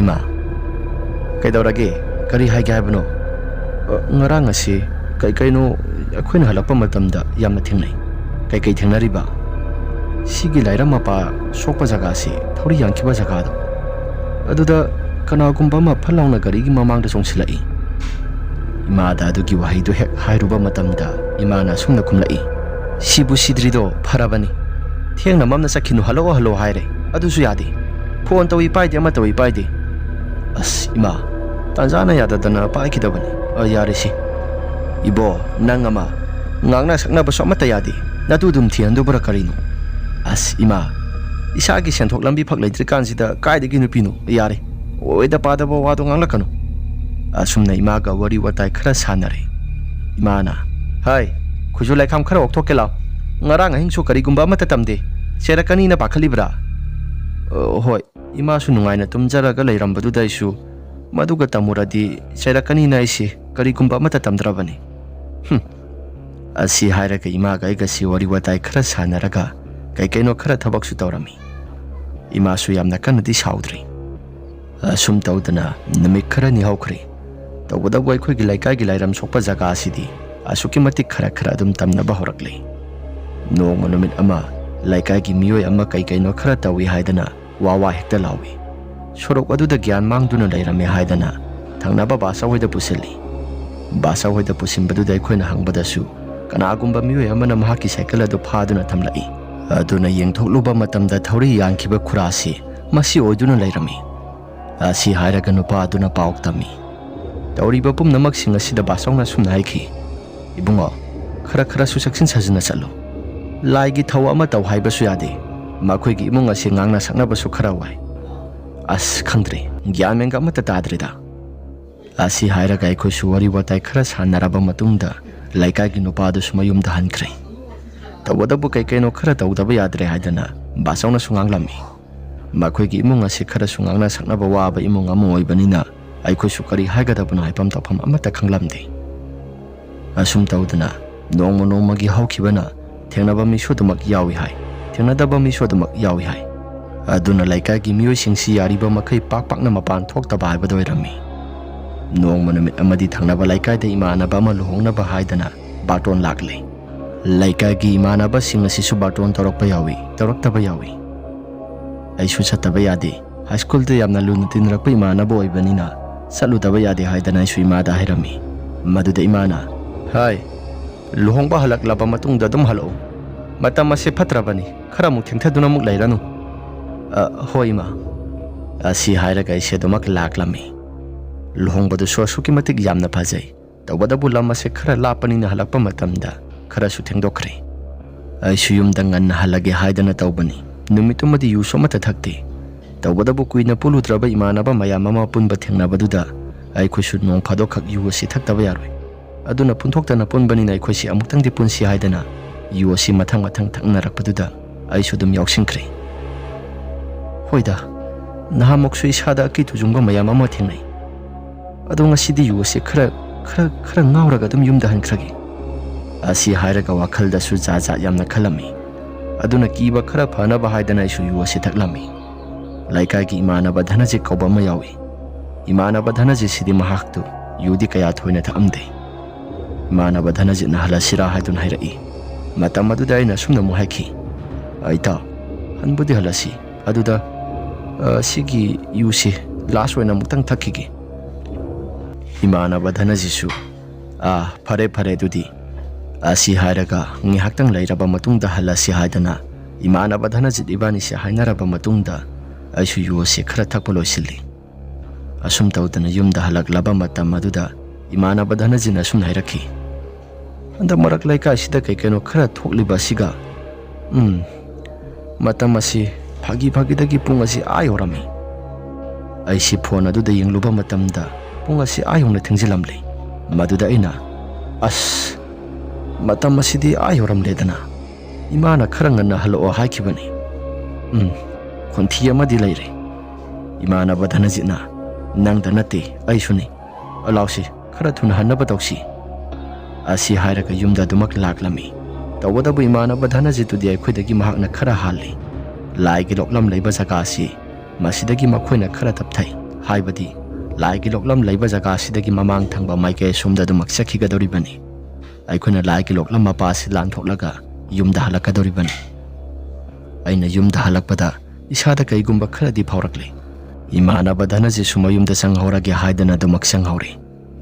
ꯏꯃꯥ ꯀꯩꯗꯧꯔꯒꯦ ꯀꯔꯤ ꯍꯥꯏꯒꯦ ꯍꯥꯏꯕꯅꯣ ꯉꯔꯥꯡ ꯑꯁꯤ ꯀꯩꯅꯣ ꯑꯩꯈꯣꯏꯅ ꯍꯜꯂꯛꯄ ꯃꯇꯝꯗ ꯌꯥꯝꯅ ꯊꯦꯡꯅꯩ ꯀꯩ ꯊꯦꯡꯅꯔꯤꯕ ꯁꯤꯒꯤ ꯂꯥꯏꯔꯝ ꯃꯄꯥ ꯁꯣꯛꯄ ꯖꯒꯥꯁꯤ ꯊꯧꯔꯤ ꯌꯥꯟꯈꯤꯕ ꯖꯒꯥꯗꯣ ꯑꯗꯨꯗ ꯀꯅꯥꯒꯨꯝꯕ ꯑꯃ ꯐꯠ ꯂꯥꯎꯅ ꯒꯥꯔꯤꯒꯤ ꯃꯃꯥꯡꯗ ꯆꯣꯡꯁꯤꯜꯂꯛꯏ ꯏꯃꯥꯗ ꯑꯗꯨꯒꯤ ꯋꯥꯍꯩꯗꯨ ꯍꯦꯛ ꯍꯥꯏꯔꯨꯕ ꯃꯇꯝꯗ ꯏꯃꯥꯅ ꯑꯁꯨꯝꯅ ꯈꯨꯝꯂꯛꯏ ꯁꯤꯕꯨ ꯁꯤꯗ꯭ꯔꯤꯗꯣ ꯐꯔꯕꯅꯤ ꯊꯦꯡꯅ ꯃꯝꯅ ꯆꯠꯈꯤꯅꯨ ꯍꯜꯂꯛꯑꯣ ꯍꯥꯏꯔꯦ ꯑꯗꯨꯁꯨ ꯌꯥꯗꯦ ꯐꯣꯟ ꯇꯧꯏ ꯄꯥꯏꯗꯦ ꯑꯃ ꯇꯧꯏ ꯄꯥꯏꯗꯦ ꯑꯁ ꯏꯃꯥ ꯇꯥꯟꯖꯥꯅ ꯌꯥꯗꯗꯅ ꯄꯥꯏꯈꯤꯗꯕꯅꯤ ꯌꯥꯔꯦ ꯁꯤ 이보 ꯅꯪ ꯑꯃ ꯉꯥꯡꯅ ꯁꯛꯅꯕꯁꯨ ꯑꯃꯠꯇ ꯌꯥꯗꯦ ꯅꯇꯨ ꯑꯗꯨꯝ ꯊꯤꯍꯟꯗꯨꯕꯔꯥ ꯀꯔꯤꯅꯣ ꯑꯁ ꯏꯃꯥ ꯏꯁꯥꯒꯤ ꯁꯦꯟꯊꯣꯛ ꯂꯝꯕꯤ ꯐꯛ ꯂꯩꯇ꯭ꯔꯤꯀꯥꯟꯁꯤꯗ ꯀꯥꯏꯗꯒꯤ ꯅꯨꯄꯤꯅꯣ ꯌꯥꯔꯦ ꯑꯣꯏꯗ ꯄꯥꯗꯕ ꯋꯥꯗꯣ ꯉꯥꯡꯂꯛꯀꯅꯨ ꯑꯁꯨꯝꯅ ꯏꯃꯥꯒ ꯋꯥꯔꯤ ꯋꯥꯇꯥꯏ ꯈꯔ ꯁꯥꯟꯅꯔꯦ ꯏꯃꯥꯅ ꯍꯥꯏ ꯈꯨꯖꯨ ꯂꯩꯈꯥꯝ ꯈꯔ ꯑꯣꯛꯊꯣꯛꯀꯦ ꯂꯥꯎ ꯉꯔꯥꯡ ꯑꯍꯤꯡꯁꯨ ꯀꯔꯤꯒꯨꯝꯕ ꯑꯃꯠꯇ ꯇꯝꯗꯦ ꯆꯦꯔꯛꯀꯅꯤꯅ ꯄꯥꯈꯠꯂꯤꯕ꯭ꯔꯥ ꯍꯣꯏ 이마수 ꯅꯨꯡꯉꯥꯏꯅ ꯇꯨꯝꯖꯔꯒ ꯂꯩꯔꯝꯕꯗꯨꯗ ꯑꯩꯁꯨ ꯃꯗꯨꯒ ꯇꯝꯃꯨꯔꯗꯤ ꯆꯩꯔꯛꯀꯅꯤꯅ ꯑꯩꯁꯤ ꯀꯔꯤꯒꯨꯝꯕ ꯑꯃꯠꯇ ꯇꯝꯗ꯭ꯔꯕꯅꯤ ꯑꯁꯤ ꯍꯥꯏꯔꯒ ꯏꯃꯥꯒ ꯑꯩꯒꯁꯤ ꯋꯥꯔꯤ ꯋꯥꯇꯥꯏ ꯈꯔ ꯁꯥꯟꯅꯔꯒ ꯀꯩꯅꯣ ꯈꯔ ꯊꯕꯛꯁꯨ ꯇꯧꯔꯝꯃꯤ 이마수 ꯌꯥꯝꯅ ꯀꯟꯅꯗꯤ ꯁꯥꯎꯗ꯭ꯔꯤ ꯑꯁꯨꯝ ꯇꯧꯗꯅ ꯅꯨꯃꯤꯠ ꯈꯔꯅꯤ ꯍꯧꯈ꯭ꯔꯦ ꯇꯧꯕꯇꯕꯨ ꯑꯩꯈꯣꯏꯒꯤ ꯂꯩꯀꯥꯏꯒꯤ ꯂꯥꯏꯔꯝ ꯁꯣꯛꯄ ꯖꯒꯥ ꯑꯁꯤꯗꯤ ꯑꯁꯨꯛꯀꯤ ꯃꯇꯤꯛ ꯈꯔ ꯑꯗꯨꯝ ꯇꯝꯅꯕ ꯍꯧꯔꯛꯂꯦ ꯅꯣꯡꯃ ꯅꯨꯃꯤꯠ ꯑꯃ ꯂꯩꯀꯥꯏꯒꯤ ꯃꯤꯑꯣꯏ ꯑꯃ ꯀꯩꯅꯣ ꯈꯔ ꯇꯧꯏ ꯍꯥꯏꯗꯅ ꯋꯥ ꯍꯦꯛꯇ ꯂꯥꯎꯏ ꯁꯣꯔꯣꯛ ꯑꯗꯨꯗ ꯒ꯭ꯌꯥꯟ ꯃꯥꯡꯗꯨꯅ ꯂꯩꯔꯝꯃꯦ ꯍꯥꯏꯗꯅ ꯊꯪꯅꯕ ꯕꯥꯆꯧꯍꯣꯏꯗ ꯄꯨꯁꯤꯜꯂꯤ ꯕꯥꯆꯧꯍꯣꯏꯗ ꯄꯨꯁꯤꯟꯕꯗꯨꯗ ꯑꯩꯈꯣꯏꯅ ꯍꯪꯕꯗꯁꯨ ꯀꯅꯥꯒꯨꯝꯕ ꯃꯤꯑꯣꯏ ꯑꯃꯅ ꯃꯍꯥꯛꯀꯤ ꯁꯥꯏꯀꯜ ꯑꯗꯨ ꯐꯥꯗꯨꯅ ꯊꯝꯂꯛꯏ ꯑꯗꯨꯅ ꯌꯦꯡꯊꯣꯛꯂꯨꯕ ꯃꯇꯝꯗ ꯊꯧꯔꯤ ꯌꯥꯟꯈꯤꯕ ꯈꯨꯔꯥꯁꯤ ꯃꯁꯤ ꯑꯣꯏꯗꯨꯅ ꯂꯩꯔꯝꯃꯤ ꯑꯁꯤ ꯍꯥꯏꯔꯒ ꯅꯨꯄꯥ ꯑꯗꯨꯅ ꯄꯥꯎ ꯇꯝꯃꯤ ꯇꯧꯔꯤꯕ ꯄꯨꯝꯅꯃꯛꯁꯤꯡ ꯑꯁꯤꯗ ꯕꯥꯆꯧꯅ ꯁꯨꯝꯅ ꯍꯥꯏꯈꯤ ꯏꯕꯨꯡꯉꯣ ꯈꯔꯁꯨ ꯆꯦꯛꯁꯤꯟ ꯁꯥꯖꯤꯟꯅ ꯆꯠꯂꯨ ꯂꯥꯏꯒꯤ ꯊꯧ ꯑꯃ ꯇꯧ ꯍꯥꯏꯕꯁꯨ ꯌꯥꯗꯦ ꯃꯈꯣꯏꯒꯤ ꯏꯃꯨꯡ ꯑꯁꯤ ꯉꯥꯡꯅ ꯁꯛꯅꯕꯁꯨ ꯈꯔ ꯋꯥꯏ ꯑꯁ ꯈꯪꯗ꯭ꯔꯦ ꯒ꯭ꯌꯥꯟ ꯃꯦꯟꯒ ꯑꯃꯠꯇ ꯇꯥꯗ꯭ꯔꯦꯗ ꯑꯁꯤ ꯍꯥꯏꯔꯒ ꯑꯩꯈꯣꯏꯁꯨ ꯋꯥꯔꯤ ꯋꯥꯇꯥꯏ ꯈꯔ ꯁꯥꯟꯅꯔꯕ ꯃꯇꯨꯡꯗ ꯂꯩꯀꯥꯏꯒꯤ ꯅꯨꯄꯥꯗꯨꯁꯨ ꯃꯌꯨꯝꯗ ꯍꯟꯈ꯭ꯔꯦ ꯇꯧꯕꯇꯕꯨ ꯀꯩꯅꯣ ꯈꯔ ꯇꯧꯗꯕ ꯌꯥꯗ꯭ꯔꯦ ꯍꯥꯏꯗꯅ ꯕꯥꯆꯧꯅꯁꯨ ꯉꯥꯡꯂꯝꯃꯤ ꯃꯈꯣꯏꯒꯤ ꯏꯃꯨꯡ ꯑꯁꯤ ꯈꯔꯁꯨ ꯉꯥꯡꯅ ꯁꯛꯅꯕ ꯋꯥꯕ ꯏꯃꯨꯡ ꯑꯃ ꯑꯣꯏꯕꯅꯤꯅ ꯑꯩꯈꯣꯏꯁꯨ ꯀꯔꯤ ꯍꯥꯏꯒꯗꯕꯅꯣ ꯍꯥꯏꯐꯝ ꯇꯧꯐꯝ ꯑꯃꯠꯇ ꯈꯪꯂꯝꯗꯦ ꯑꯁꯨꯝ ꯇꯧꯗꯅ ꯅꯣꯡꯃꯒꯤ ꯍꯧꯈꯤꯕꯅ ꯊꯦꯡꯅꯕ ꯃꯤꯁꯨ ꯑꯗꯨꯃꯛ ꯌꯥꯎꯏ ꯍꯥꯏ ꯊꯦꯡꯅꯗꯕ ꯃꯤꯁꯨ ꯑꯗꯨꯃꯛ ꯌꯥꯎꯏ ꯍꯥꯏ ꯑꯗꯨꯅ ꯂꯩꯀꯥꯏꯒꯤ ꯃꯤꯑꯣꯏꯁꯤꯡꯁꯤ ꯌꯥꯔꯤꯕ ꯃꯈꯩ ꯄꯥꯛꯅ ꯃꯄꯥꯟ ꯊꯣꯛꯇꯕ ꯍꯥꯏꯕꯗꯨ ꯑꯣꯏꯔꯝꯃꯤ Noongma numit amadi thangnaba laikai da imanaba ama luhongnaba haidana barton lakle. Laikai gi imanaba sing asisu barton torokpa yawi, toroktaba yawi. Aisu chataba yade. High school da yamna luna tinrakpa imanaba oibanina saludaba yade haidana aisu imada hairami. Maduda imana, "Hai, luhongba halaklaba matungda dum halo. Matam ase phatrabani. Khara muk thengthaduna muk lairanu." "Hoi ma." Asi hairaga ise dumak laklami. Luhongbadu suki matik yamna phajai. Tawbadabu lam ase khara lapanina halakpa matamda khara su thengdokre. Aisu yumda nganna halage haidana tawbani. Numitumadi yu somata thakte. Tawbadabu kuina pulutraba imanaba mayam ama punba thengnabaduda aikhoisu nong phadok khak yu asi thaktaba yaroi. Aduna punthokta punbanina aikhoisi amuktangdi punsi haidana yu asi mathang thaknarakpaduda aisu dum yausingkhre. Hoida, nahamoksu isada ki tujungba mayam ama thengnai. Adu ngasidi yu asi khara ngauraga dum yumda hankragi. Asi hairaga wakhalda su jaja yamna khalami. Aduna kiba khara phanaba haidana aisu yu asi thaklami. Laikai ki imanaba dhanaji kauba ma yawi. Imanaba dhanaji sidi mahaktu yudi kaya thoina thamde. Imanaba dhanaji nahala sira haidun hairai. Matam aduda aina sumna mu haiki. Aita, hanbudi halasi. Aduda sigi yusi last oina muktang thakigi. Imanaba dhanaji su phare dudi. Asi hairaga ngihaktang lairaba matungda halasi haidana imanaba dhanaji ibani se hainaraba matungda aisu yu asi khara thakpa loisilli. Asum tawdana yumda halaklaba matam aduda imanaba dhanaji na sum hairakhi. Anda marak laikai sida kaino khara thokliba siga matam asi phagi dagi pung asi ayorami. Aisi phone aduda yengluba matamda pung asi ayongna thengjilamle. Maduda aina as matam asidi ayoramledana imana khara nganna halo haikibani. Khonthi amadi laire. Imanaba dhanajina nangda nate aisuni alausi khara thuna hanaba tawsi. Asi hairaga yumda dumak laklami. Tawadabu imanaba dhanajitu di aikhoidagi mahakna khara halli. Laigi loklam leiba jaga asi masidagi makhoina khara tapthai. Haibadi laigi loklam leiba jaga asidagi mamang thangba maike sumda dumak sakhigadoribani. Aikhoina laigi loklam mapa asi lanthoklaga yumda halakadoribani. Aina yumda halakpada isada kaigumba kharadi phaurakle. Imanaba dhanaji sumayumda sanghorage haidana dumak sanghori.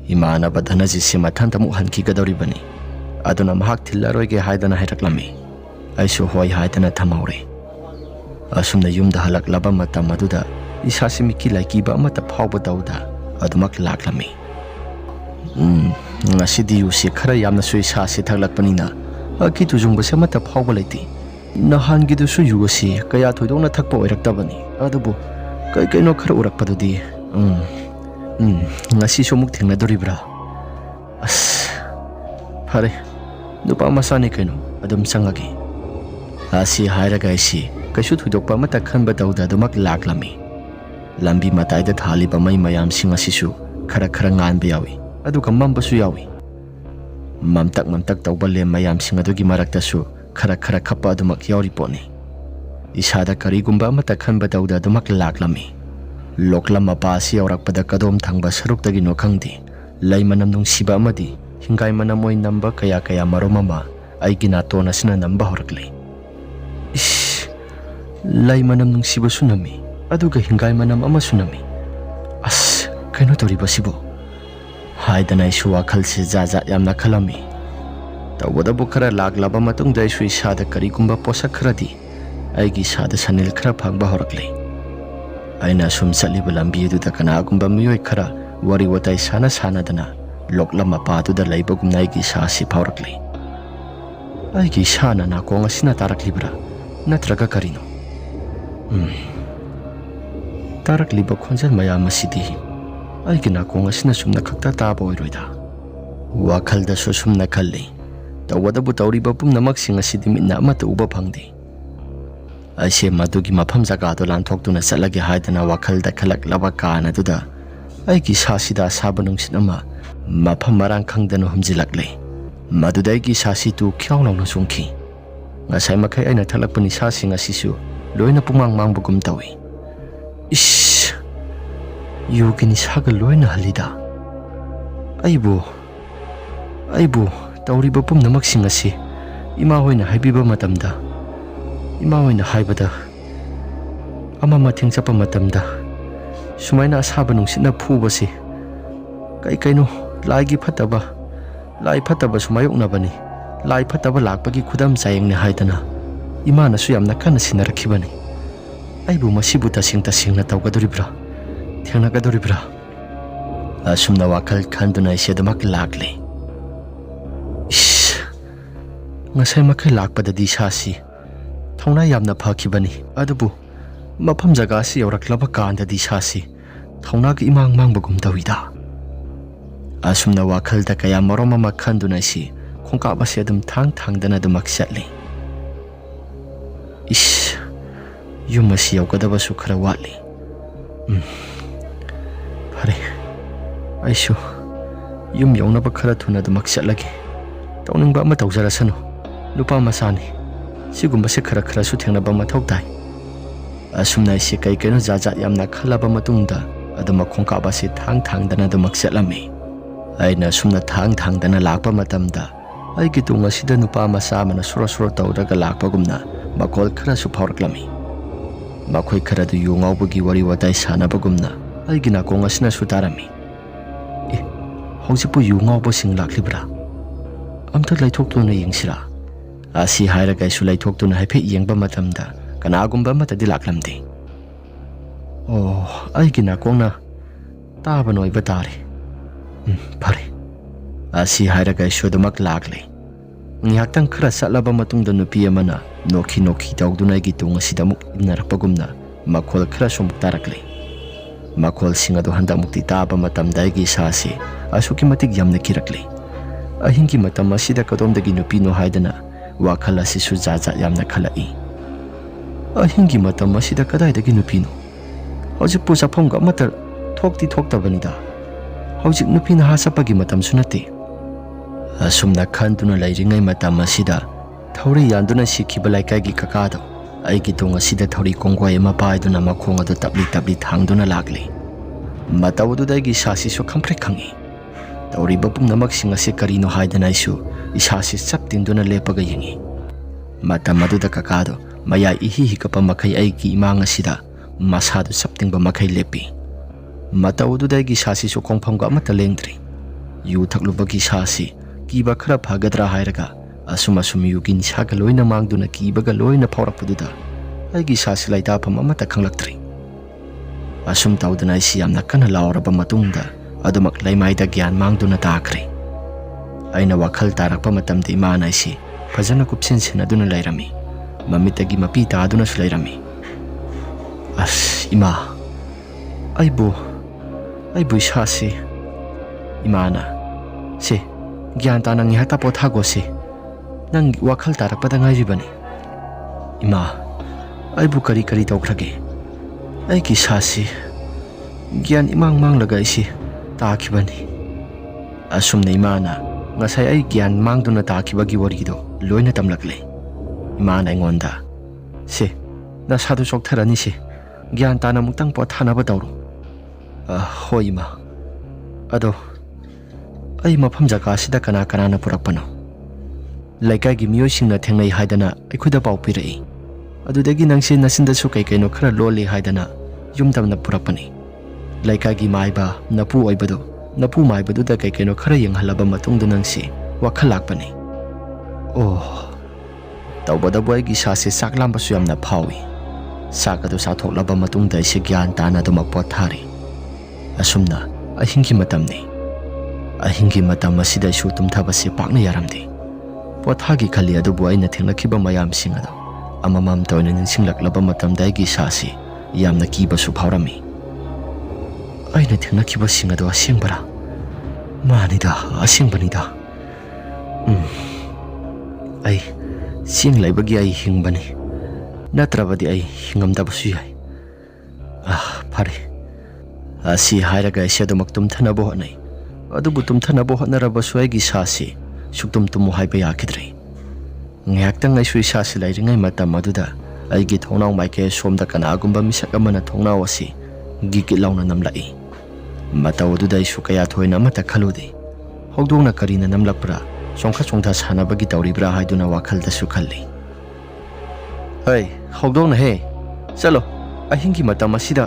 Imanaba dhanaji simathanta mu hankigadoribani. Aduna mahak thillaroige haidana hairaklami. Aisu hoi haidana thamhaure. Asumna yumda halaklaba matam aduda isasi miki laikiba amata phauba tawda adumak laklami. Ngasidi yusi khara yamna su isasi thaklakpanina aki tujungba se amata phauba leiti. Nahangidusu yu asi kaya thoidongna thakpa oiraktabani. Adubu kaino khara urakpadudi ngasi somuk thengnadoribra. As phare nupa masani kaino adum sangagi. Asi hairaga isi kaisu thoidokpa amata khanba tawda dumak laklami. Lambi mataida thaliba mai mayam sing asisu khara nganba yawi aduga mambasu yawi. Mamtak tawba le mayam sing adugi maraktasu khara khapa adumak yauri poni. Isada karigumba amata khanba tawda dumak laklami. Loklam mapa asi yaurakpada kadom thangba saruktagi no khangdi. Lai manam nungsiba amadi hingai manam oi namba kaya maromama aigi naton asina namba horakle. Ish, lai manam nungsiba sunami aduga hingai manam ama sunami. As kaino toriba sibo. Haidana isu wakhalse jaja yamna khalami. Tawadabu khara laklaba matungda isu isada karigumba posak kharadi aigi isada sanil khara phagba horakle. Aina sum saliba lambi aduda kanagumba miyoi khara wari watai sanadana loklam mapa aduda laibagumna aigi isa phaurakle. Aigi isana nakong asina taraklibra natraga karino. Tarakliba khonjal mayam asidi aigi nakong asina sumna khakta taba oiroida. Wakhalda su sumna khalli. Tawadabu tawriba pumnamak sing asidi mitna amata uba phangdi. Aise madugi mafam jaga do lanthokduna chatlage haidana wakhalda khalaklaba kana duda aigi sasida sabanung sinama mafam marang khangdana humjilakle. Maduda aigi sasi tu khyawlawna sungki. Ngasai makai aina thalakpani sasing asisu loina pumang mangbugum tawi. Ish, yugini saga loina halida. ꯑꯩꯕꯨ ꯇꯧꯔꯤꯕ ꯄꯨꯝꯅꯃꯛꯁꯤꯡ ꯑꯁꯤ ꯏꯃꯥ ꯍꯣꯏꯅ ꯍꯥꯏꯕꯤꯕ ꯃꯇꯝꯗ ꯏꯃꯥ ꯍꯣꯏꯅ ꯍꯥꯏꯕꯗ ꯑꯃ ꯃꯇꯦꯡ ꯆꯠꯄ ꯃꯇꯝꯗ ꯁꯨꯃꯥꯏꯅ ꯑꯁꯥꯕ ꯅꯨꯡꯁꯤꯠꯅ ꯐꯨꯕꯁꯤ ꯀꯩꯅꯣ ꯂꯥꯏꯒꯤ ꯐꯠꯇꯕ ꯂꯥꯏ ꯐꯠꯇꯕꯁꯨ ꯃꯥꯌꯣꯛꯅꯕꯅꯤ ꯂꯥꯏ ꯐꯠꯇꯕ ꯂꯥꯛꯄꯒꯤ ꯈꯨꯗꯝ ꯆꯥꯌꯦꯡꯅꯤ ꯍꯥꯏꯗꯅ ꯏꯃꯥꯅꯁꯨ ꯌꯥꯝꯅ ꯀꯟꯅ ꯁꯤꯟꯅꯔꯛꯈꯤꯕꯅꯤ ꯑꯩꯕꯨ ꯃꯁꯤꯕꯨ ꯇꯁꯦꯡꯅ ꯇꯧꯒꯗꯣꯔꯤꯕ꯭ꯔꯥ ꯊꯦꯡꯅꯒꯗꯣꯔꯤꯕ꯭ꯔꯥ ꯑꯁꯨꯝꯅ ꯋꯥꯈꯜ ꯈꯟꯗꯨꯅ ꯑꯩꯁꯦ ꯑꯗꯨꯃꯛ ꯂꯥꯛꯂꯦ ꯉꯁꯥꯏ ꯃꯈꯩ ꯂꯥꯛꯄꯗꯗꯤ ꯏꯁꯥꯁꯤ ꯊꯧꯅꯥ ꯌꯥꯝꯅ ꯐꯈꯤꯕꯅꯤ ꯑꯗꯨꯕꯨ ꯃꯐꯝ ꯖꯒꯥꯁꯤ ꯌꯧꯔꯛꯂꯕ ꯀꯥꯟꯗꯗꯤ ꯏꯁꯥꯁꯤ ꯊꯧꯅꯥꯒ ꯏꯃꯥꯡ ꯃꯥꯡꯕꯒꯨꯝ ꯇꯧꯏꯗ ꯑꯁꯨꯝꯅ ꯋꯥꯈꯜꯗ ꯀꯌꯥ ꯃꯔꯣꯝ ꯑꯃ ꯈꯟꯗꯨꯅ ꯑꯩꯁꯤ ꯈꯣꯡꯀꯥꯞ ꯑꯁꯤ ꯑꯗꯨꯝ ꯊꯥꯡꯗꯅ ꯑꯗꯨꯃꯛ ꯆꯠꯂꯤ ꯌꯨꯝ ꯑꯁꯤ ꯌꯧꯒꯗꯕꯁꯨ ꯈꯔ ꯋꯥꯠꯂꯤ ꯐꯔꯦ ꯑꯩꯁꯨ ꯌꯨꯝ ꯌꯧꯅꯕ ꯈꯔ ꯊꯨꯅ ꯑꯗꯨꯃꯛ ꯆꯠꯂꯒꯦ ꯇꯧꯅꯤꯡꯕ ꯑꯃ ꯇꯧꯖꯔꯁꯅꯨ ꯅꯨꯄꯥ ꯃꯆꯥꯅꯤ ꯁꯤꯒꯨꯝꯕꯁꯦ ꯈꯔꯁꯨ ꯊꯦꯡꯅꯕ ꯃꯊꯧ ꯇꯥꯏ ꯑꯁꯨꯝꯅ ꯑꯩꯁꯦ ꯀꯩꯅꯣ ꯖꯥꯠ ꯌꯥꯝꯅ ꯈꯜꯂꯕ ꯃꯇꯨꯡꯗ ꯑꯗꯨꯃꯛ ꯈꯣꯡꯀꯥꯞ ꯑꯁꯤ ꯊꯥꯡꯗꯅ ꯑꯗꯨꯃꯛ ꯆꯠꯂꯝꯃꯤ ꯑꯩꯅ ꯑꯁꯨꯝꯅ ꯊꯥꯡꯗꯅ ꯂꯥꯛꯄ ꯃꯇꯝꯗ ꯑꯩꯒꯤ ꯇꯨꯡ ꯑꯁꯤꯗ ꯅꯨꯄꯥ ꯃꯆꯥ ꯑꯃꯅ ꯁꯣꯔꯣ ꯇꯧꯔꯒ ꯂꯥꯛꯄꯒꯨꯝꯅ ꯃꯈꯣꯜ ꯈꯔꯁꯨ ꯐꯥꯎꯔꯛꯂꯝꯃꯤ ꯃꯈꯣꯏ ꯈꯔꯗꯨ ꯌꯨ ꯉꯥꯎꯕꯒꯤ ꯋꯥꯔꯤ ꯋꯥꯇꯥꯏ ꯁꯥꯟꯅꯕꯒꯨꯝꯅ ꯑꯩꯒꯤ ꯅꯥꯀꯣꯡ ꯑꯁꯤꯅꯁꯨ ꯇꯥꯔꯝꯃꯤ ꯍꯧꯖꯤꯛꯄꯨ ꯌꯨ ꯉꯥꯎꯕꯁꯤꯡ ꯂꯥꯛꯂꯤꯕ꯭ꯔꯥ ꯑꯝꯇ ꯂꯩꯊꯣꯛꯇꯨꯅ ꯌꯦꯡꯁꯤꯔꯥ ꯑꯁꯤ ꯍꯥꯏꯔꯒ ꯑꯩꯁꯨ ꯂꯩꯊꯣꯛꯇꯨꯅ ꯍꯥꯏꯐꯦꯠ ꯌꯦꯡꯕ ꯃꯇꯝꯗ ꯀꯅꯥꯒꯨꯝꯕ ꯑꯃꯠꯇꯗꯤ ꯂꯥꯛꯂꯝꯗꯦ ꯑꯩꯒꯤ ꯅꯥꯀꯣꯡꯅ ꯇꯥꯕꯅ ꯑꯣꯏꯕ ꯇꯥꯔꯦ ꯐꯔꯦ ꯑꯁꯤ ꯍꯥꯏꯔꯒ ꯑꯩꯁꯨ ꯑꯗꯨꯃꯛ ꯂꯥꯛꯂꯦ ꯉꯥꯏꯍꯥꯛꯇꯪ ꯈꯔ ꯆꯠꯂꯕ ꯃꯇꯨꯡꯗ ꯅꯨꯄꯤ ꯑꯃꯅ ꯅꯣꯛꯈꯤ ꯇꯧꯗꯨꯅ ꯑꯩꯒꯤ ꯇꯨꯡ ꯑꯁꯤꯗ ꯑꯃꯨꯛ ꯏꯟꯅꯔꯛꯄꯒꯨꯝꯅ ꯃꯈꯣꯜ ꯈꯔꯁꯨ ꯑꯃꯨꯛ ꯇꯥꯔꯛꯂꯦ ꯃꯈꯣꯜꯁꯤꯡ ꯑꯗꯨ ꯍꯟꯗꯛꯃꯨꯛꯇꯤ ꯇꯥꯕ ꯃꯇꯝꯗ ꯑꯩꯒꯤ ꯏꯁꯥꯁꯤ ꯑꯁꯨꯛꯀꯤ ꯃꯇꯤꯛ ꯌꯥꯝꯅ ꯀꯤꯔꯛꯂꯦ ꯑꯍꯤꯡꯒꯤ ꯃꯇꯝ ꯑꯁꯤꯗ ꯀꯗꯣꯝꯗꯒꯤ ꯅꯨꯄꯤꯅꯣ ꯍꯥꯏꯗꯅ ꯋꯥꯈꯜ ꯑꯁꯤꯁꯨ ꯖꯥꯠ ꯌꯥꯝꯅ ꯈꯜꯂꯛꯏ ꯑꯍꯤꯡꯒꯤ ꯃꯇꯝ ꯑꯁꯤꯗ ꯀꯗꯥꯏꯗꯒꯤ ꯅꯨꯄꯤꯅꯣ ꯍꯧꯖꯤꯛꯄꯨ ꯆꯠꯐꯝꯒ ꯑꯃꯠꯇ ꯊꯣꯛꯇꯕꯅꯤꯗ ꯍꯧꯖꯤꯛ ꯅꯨꯄꯤ ꯅꯍꯥ ꯆꯠꯄꯒꯤ ꯃꯇꯝꯁꯨ ꯅꯠꯇꯦ ꯑꯁꯨꯝꯅ ꯈꯟꯗꯨꯅ ꯂꯩꯔꯤꯉꯩ ꯃꯇꯝ ꯑꯁꯤꯗ ꯊꯧꯔꯤ ꯌꯥꯟꯗꯨꯅ ꯁꯤꯈꯤꯕ ꯂꯩꯀꯥꯏꯒꯤ ꯀꯀꯥꯗꯣ ꯑꯩꯒꯤ ꯇꯨꯡ ꯑꯁꯤꯗ ꯊꯧꯔꯤ ꯀꯣꯡꯒꯣꯏ ꯑꯃ ꯄꯥꯏꯗꯨꯅ ꯃꯈꯣꯡ ꯑꯗꯨ ꯇꯞꯂꯤ ꯊꯥꯡꯗꯨꯅ ꯂꯥꯛꯂꯤ ꯃꯇꯧ ꯑꯗꯨꯗ ꯑꯩꯒꯤ ꯏꯁꯥꯁꯤꯁꯨ ꯈꯪꯄ꯭ꯔꯦꯛ ꯈꯪꯏ ꯇꯧꯔꯤꯕ ꯄꯨꯝꯅꯃꯛꯁꯤꯡ ꯑꯁꯤ ꯀꯔꯤꯅꯣ ꯍꯥꯏꯗꯅ ꯑꯩꯁꯨ ꯏꯁꯥꯁꯤ ꯆꯞ ꯇꯤꯡꯗꯨꯅ ꯂꯦꯞꯄꯒ ꯌꯦꯡꯏ ꯃꯇꯝ ꯑꯗꯨꯗ ꯀꯀꯥꯗꯣ ꯃꯌꯥꯏ ꯏꯍꯤ ꯍꯤꯒꯠꯄ ꯃꯈꯩ ꯑꯩꯒꯤ ꯏꯃꯥꯡ ꯑꯁꯤꯗ ꯃꯁꯥꯗꯨ ꯆꯞ ꯇꯤꯡꯕ ꯃꯈꯩ ꯂꯦꯞꯄꯤ ꯃꯇꯧ ꯑꯗꯨꯗ ꯑꯩꯒꯤ ꯏꯁꯥꯁꯤꯁꯨ ꯈꯣꯡꯐꯝꯒ ꯑꯃꯠꯇ ꯂꯦꯡꯗ꯭ꯔꯤ ꯌꯨ ꯊꯛꯂꯨꯕꯒꯤ ꯏꯁꯥꯁꯤ ꯀꯤꯕ ꯈꯔ ꯐꯒꯗ꯭ꯔꯥ ꯍꯥꯏꯔꯒ ꯑꯁꯨꯝ ꯌꯨꯒꯤ ꯅꯤꯁꯥꯒ ꯂꯣꯏꯅ ꯃꯥꯡꯗꯨꯅ ꯀꯤꯕꯒ ꯂꯣꯏꯅ ꯐꯥꯎꯔꯛꯄꯗꯨꯗ ꯑꯩꯒꯤ ꯏꯁꯥꯁꯤ ꯂꯩꯇꯥꯐꯝ ꯑꯃꯠꯇ ꯈꯪꯂꯛꯇ꯭ꯔꯤ ꯑꯁꯨꯝ ꯇꯧꯗꯅ ꯑꯩꯁꯤ ꯌꯥꯝꯅ ꯀꯟꯅ ꯂꯥꯎꯔꯕ ꯃꯇꯨꯡꯗ ꯑꯗꯨꯃꯛ ꯂꯩꯃꯥꯏꯗ ꯒ꯭ꯌꯥꯟ ꯃꯥꯡꯗꯨꯅ ꯇꯥꯈ꯭ꯔꯦ ꯑꯩꯅ ꯋꯥꯈꯜ ꯇꯥꯔꯛꯄ ꯃꯇꯝꯗ ꯏꯃꯥꯅ ꯑꯩꯁꯤ ꯐꯖꯅ ꯀꯨꯞꯁꯤꯟꯗꯨꯅ ꯂꯩꯔꯝꯃꯤ ꯃꯃꯤꯠꯇꯒꯤ ꯃꯄꯤ ꯇꯥꯗꯨꯅꯁꯨ ꯂꯩꯔꯝꯃꯤ ꯏꯃꯥ ꯑꯩꯕꯨ ꯏꯁꯥꯁꯤ ꯏꯃꯥꯅ ꯒ꯭ꯌꯥꯟ ꯇꯥꯅ ꯉꯥꯏꯍꯥꯛꯇ ꯄꯣꯊꯥꯒꯣꯁꯤ ꯅꯪ ꯋꯥꯈꯜ ꯇꯥꯔꯛꯄꯗ ꯉꯥꯏꯔꯤꯕꯅꯤ ꯏꯃꯥ ꯑꯩꯕꯨ ꯀꯔꯤ ꯇꯧꯈ꯭ꯔꯒꯦ ꯑꯩꯒꯤ ꯏꯁꯥꯁꯤ ꯒ꯭ꯌꯥꯟ ꯏꯃꯥꯡ ꯃꯥꯡꯂꯒ ꯑꯩꯁꯤ ꯇꯥꯈꯤꯕꯅꯤ ꯑꯁꯨꯝꯅ ꯏꯃꯥꯅ ꯉꯁꯥꯏ ꯑꯩ ꯒ꯭ꯌꯥꯟ ꯃꯥꯡꯗꯨꯅ ꯇꯥꯈꯤꯕꯒꯤ ꯋꯥꯔꯤꯗꯣ ꯂꯣꯏꯅ ꯇꯝꯂꯛꯂꯦ ꯏꯃꯥꯅ ꯑꯩꯉꯣꯟꯗ ꯅꯁꯥꯗꯨ ꯆꯣꯛꯊꯔꯅꯤ ꯒ꯭ꯌꯥꯟ ꯇꯥꯅ ꯑꯃꯨꯛꯇꯪ ꯄꯣꯊꯥꯅꯕ ꯇꯧꯔꯣ ꯍꯣꯏ ꯏꯃꯥ ꯑꯗꯣ ꯑꯩ ꯃꯐꯝ ꯖꯒꯥꯁꯤꯗ ꯀꯅꯥꯅ ꯄꯨꯔꯛꯄꯅꯣ ꯂꯩꯀꯥꯏꯒꯤ ꯃꯤꯑꯣꯏꯁꯤꯡꯅ ꯊꯦꯡꯅꯩ ꯍꯥꯏꯗꯅ ꯑꯩꯈꯣꯏꯗ ꯄꯥꯎ ꯄꯤꯔꯛꯏ ꯑꯗꯨꯗꯒꯤ ꯅꯪꯁꯦ ꯅꯆꯤꯟꯗꯁꯨ ꯀꯩꯅꯣ ꯈꯔ ꯂꯣꯜꯂꯤ ꯍꯥꯏꯗꯅ ꯌꯨꯝꯗ ꯄꯨꯔꯛꯄꯅꯤ ꯂꯩꯀꯥꯏꯒꯤ ꯃꯥꯏꯕ ꯅꯄꯨ ꯑꯣꯏꯕꯗꯣ ꯅꯄꯨ ꯃꯥꯏꯕꯗꯨꯗ ꯀꯩꯅꯣ ꯈꯔ ꯌꯦꯡꯍꯜꯂꯕ ꯃꯇꯨꯡꯗ ꯅꯪꯁꯤ ꯋꯥꯈꯜ ꯂꯥꯛꯄꯅꯤ ꯇꯧꯕꯗꯕꯨ ꯑꯩꯒꯤ ꯏꯁꯥꯁꯤ ꯆꯥꯛ ꯂꯥꯝꯕꯁꯨ ꯌꯥꯝꯅ ꯐꯥꯎꯏ ꯆꯥꯛ ꯑꯗꯨ ꯆꯥꯊꯣꯛꯂꯕ ꯃꯇꯨꯡꯗ ꯑꯩꯁꯤ ꯒ꯭ꯌꯥꯟ ꯇꯥꯅ ꯑꯗꯨꯃꯛ ꯄꯣꯊꯥꯔꯤ ꯑꯁꯨꯝꯅ ꯑꯍꯤꯡꯒꯤ ꯃꯇꯝꯅꯤ ꯑꯍꯤꯡꯒꯤ ꯃꯇꯝ ꯑꯁꯤꯗ ꯑꯩꯁꯨ ꯇꯨꯝꯊꯕꯁꯤ ꯄꯥꯛꯅ ꯌꯥꯔꯝꯗꯦ ꯄꯣꯊꯥꯒꯤ ꯈꯜꯂꯤ ꯑꯗꯨꯕꯨ ꯑꯩꯅ ꯊꯦꯡꯅꯈꯤꯕ ꯃꯌꯥꯝꯁꯤꯡ ꯑꯗꯣ ꯑꯃꯃꯝꯇ ꯑꯣꯏꯅ ꯅꯤꯡꯁꯤꯡꯂꯛꯂꯕ ꯃꯇꯝꯗ ꯑꯩꯒꯤ ꯏꯁꯥꯁꯤ ꯌꯥꯝꯅ ꯀꯤꯕꯁꯨ ꯐꯥꯎꯔꯝꯃꯤ ꯑꯩꯅ ꯊꯦꯡꯅꯈꯤꯕꯁꯤꯡ ꯑꯗꯣ ꯑꯁꯦꯡꯕꯔꯥ ꯃꯥꯅꯤꯗ ꯑꯁꯦꯡꯕꯅꯤꯗ ꯑꯩ ꯆꯤꯡ ꯂꯩꯕꯒꯤ ꯑꯩ ꯍꯤꯡꯕꯅꯤ ꯅꯠꯇ꯭ꯔꯕꯗꯤ ꯑꯩ ꯍꯤꯡꯉꯝꯗꯕꯁꯨ ꯌꯥꯏ ꯐꯔꯦ ꯑꯁꯤ ꯍꯥꯏꯔꯒ ꯑꯩꯁꯦ ꯑꯗꯨꯃꯛ ꯇꯨꯝꯊꯅꯕ ꯍꯣꯠꯅꯩ ꯑꯗꯨꯕꯨ ꯇꯨꯝꯊꯅꯕ ꯍꯣꯠꯅꯔꯕꯁꯨ ꯑꯩꯒꯤ ꯏꯁꯥꯁꯤ ꯁꯨꯛꯇꯨꯝ ꯇꯨꯝꯃꯨ ꯍꯥꯏꯕ ꯌꯥꯈꯤꯗ꯭ꯔꯦ ꯉꯥꯏꯍꯥꯛꯇꯪ ꯑꯩꯁꯨ ꯏꯁꯥꯁꯤ ꯂꯩꯔꯤꯉꯩ ꯃꯇꯝ ꯑꯗꯨꯗ ꯑꯩꯒꯤ ꯊꯣꯡꯅꯥꯎ ꯃꯥꯏꯀꯩ ꯑꯁꯣꯝꯗ ꯀꯅꯥꯒꯨꯝꯕ ꯃꯤꯁꯛ ꯑꯃꯅ ꯊꯣꯡꯅꯥꯎ ꯑꯁꯤ ꯒꯤꯠ ꯂꯥꯎꯅ ꯅꯝꯂꯛꯏ ꯃꯇꯧ ꯑꯗꯨꯗ ꯑꯩꯁꯨ ꯀꯌꯥ ꯊꯣꯏꯅ ꯑꯃꯠꯇ ꯈꯜꯂꯨꯗꯦ ꯍꯧꯗꯣꯡꯅ ꯀꯔꯤꯅ ꯅꯝꯂꯛꯄ꯭ꯔꯥ ꯆꯣꯡꯈꯠ ꯆꯣꯡꯊ ꯁꯥꯟꯅꯕꯒꯤ ꯇꯧꯔꯤꯕ꯭ꯔꯥ ꯍꯥꯏꯗꯨꯅ ꯋꯥꯈꯜꯗꯁꯨ ꯈꯜꯂꯤ꯫ ꯍꯩ ꯍꯧꯗꯣꯡꯅ ꯍꯦ ꯆꯠꯂꯣ ꯑꯍꯤꯡꯒꯤ ꯃꯇꯝ ꯑꯁꯤꯗ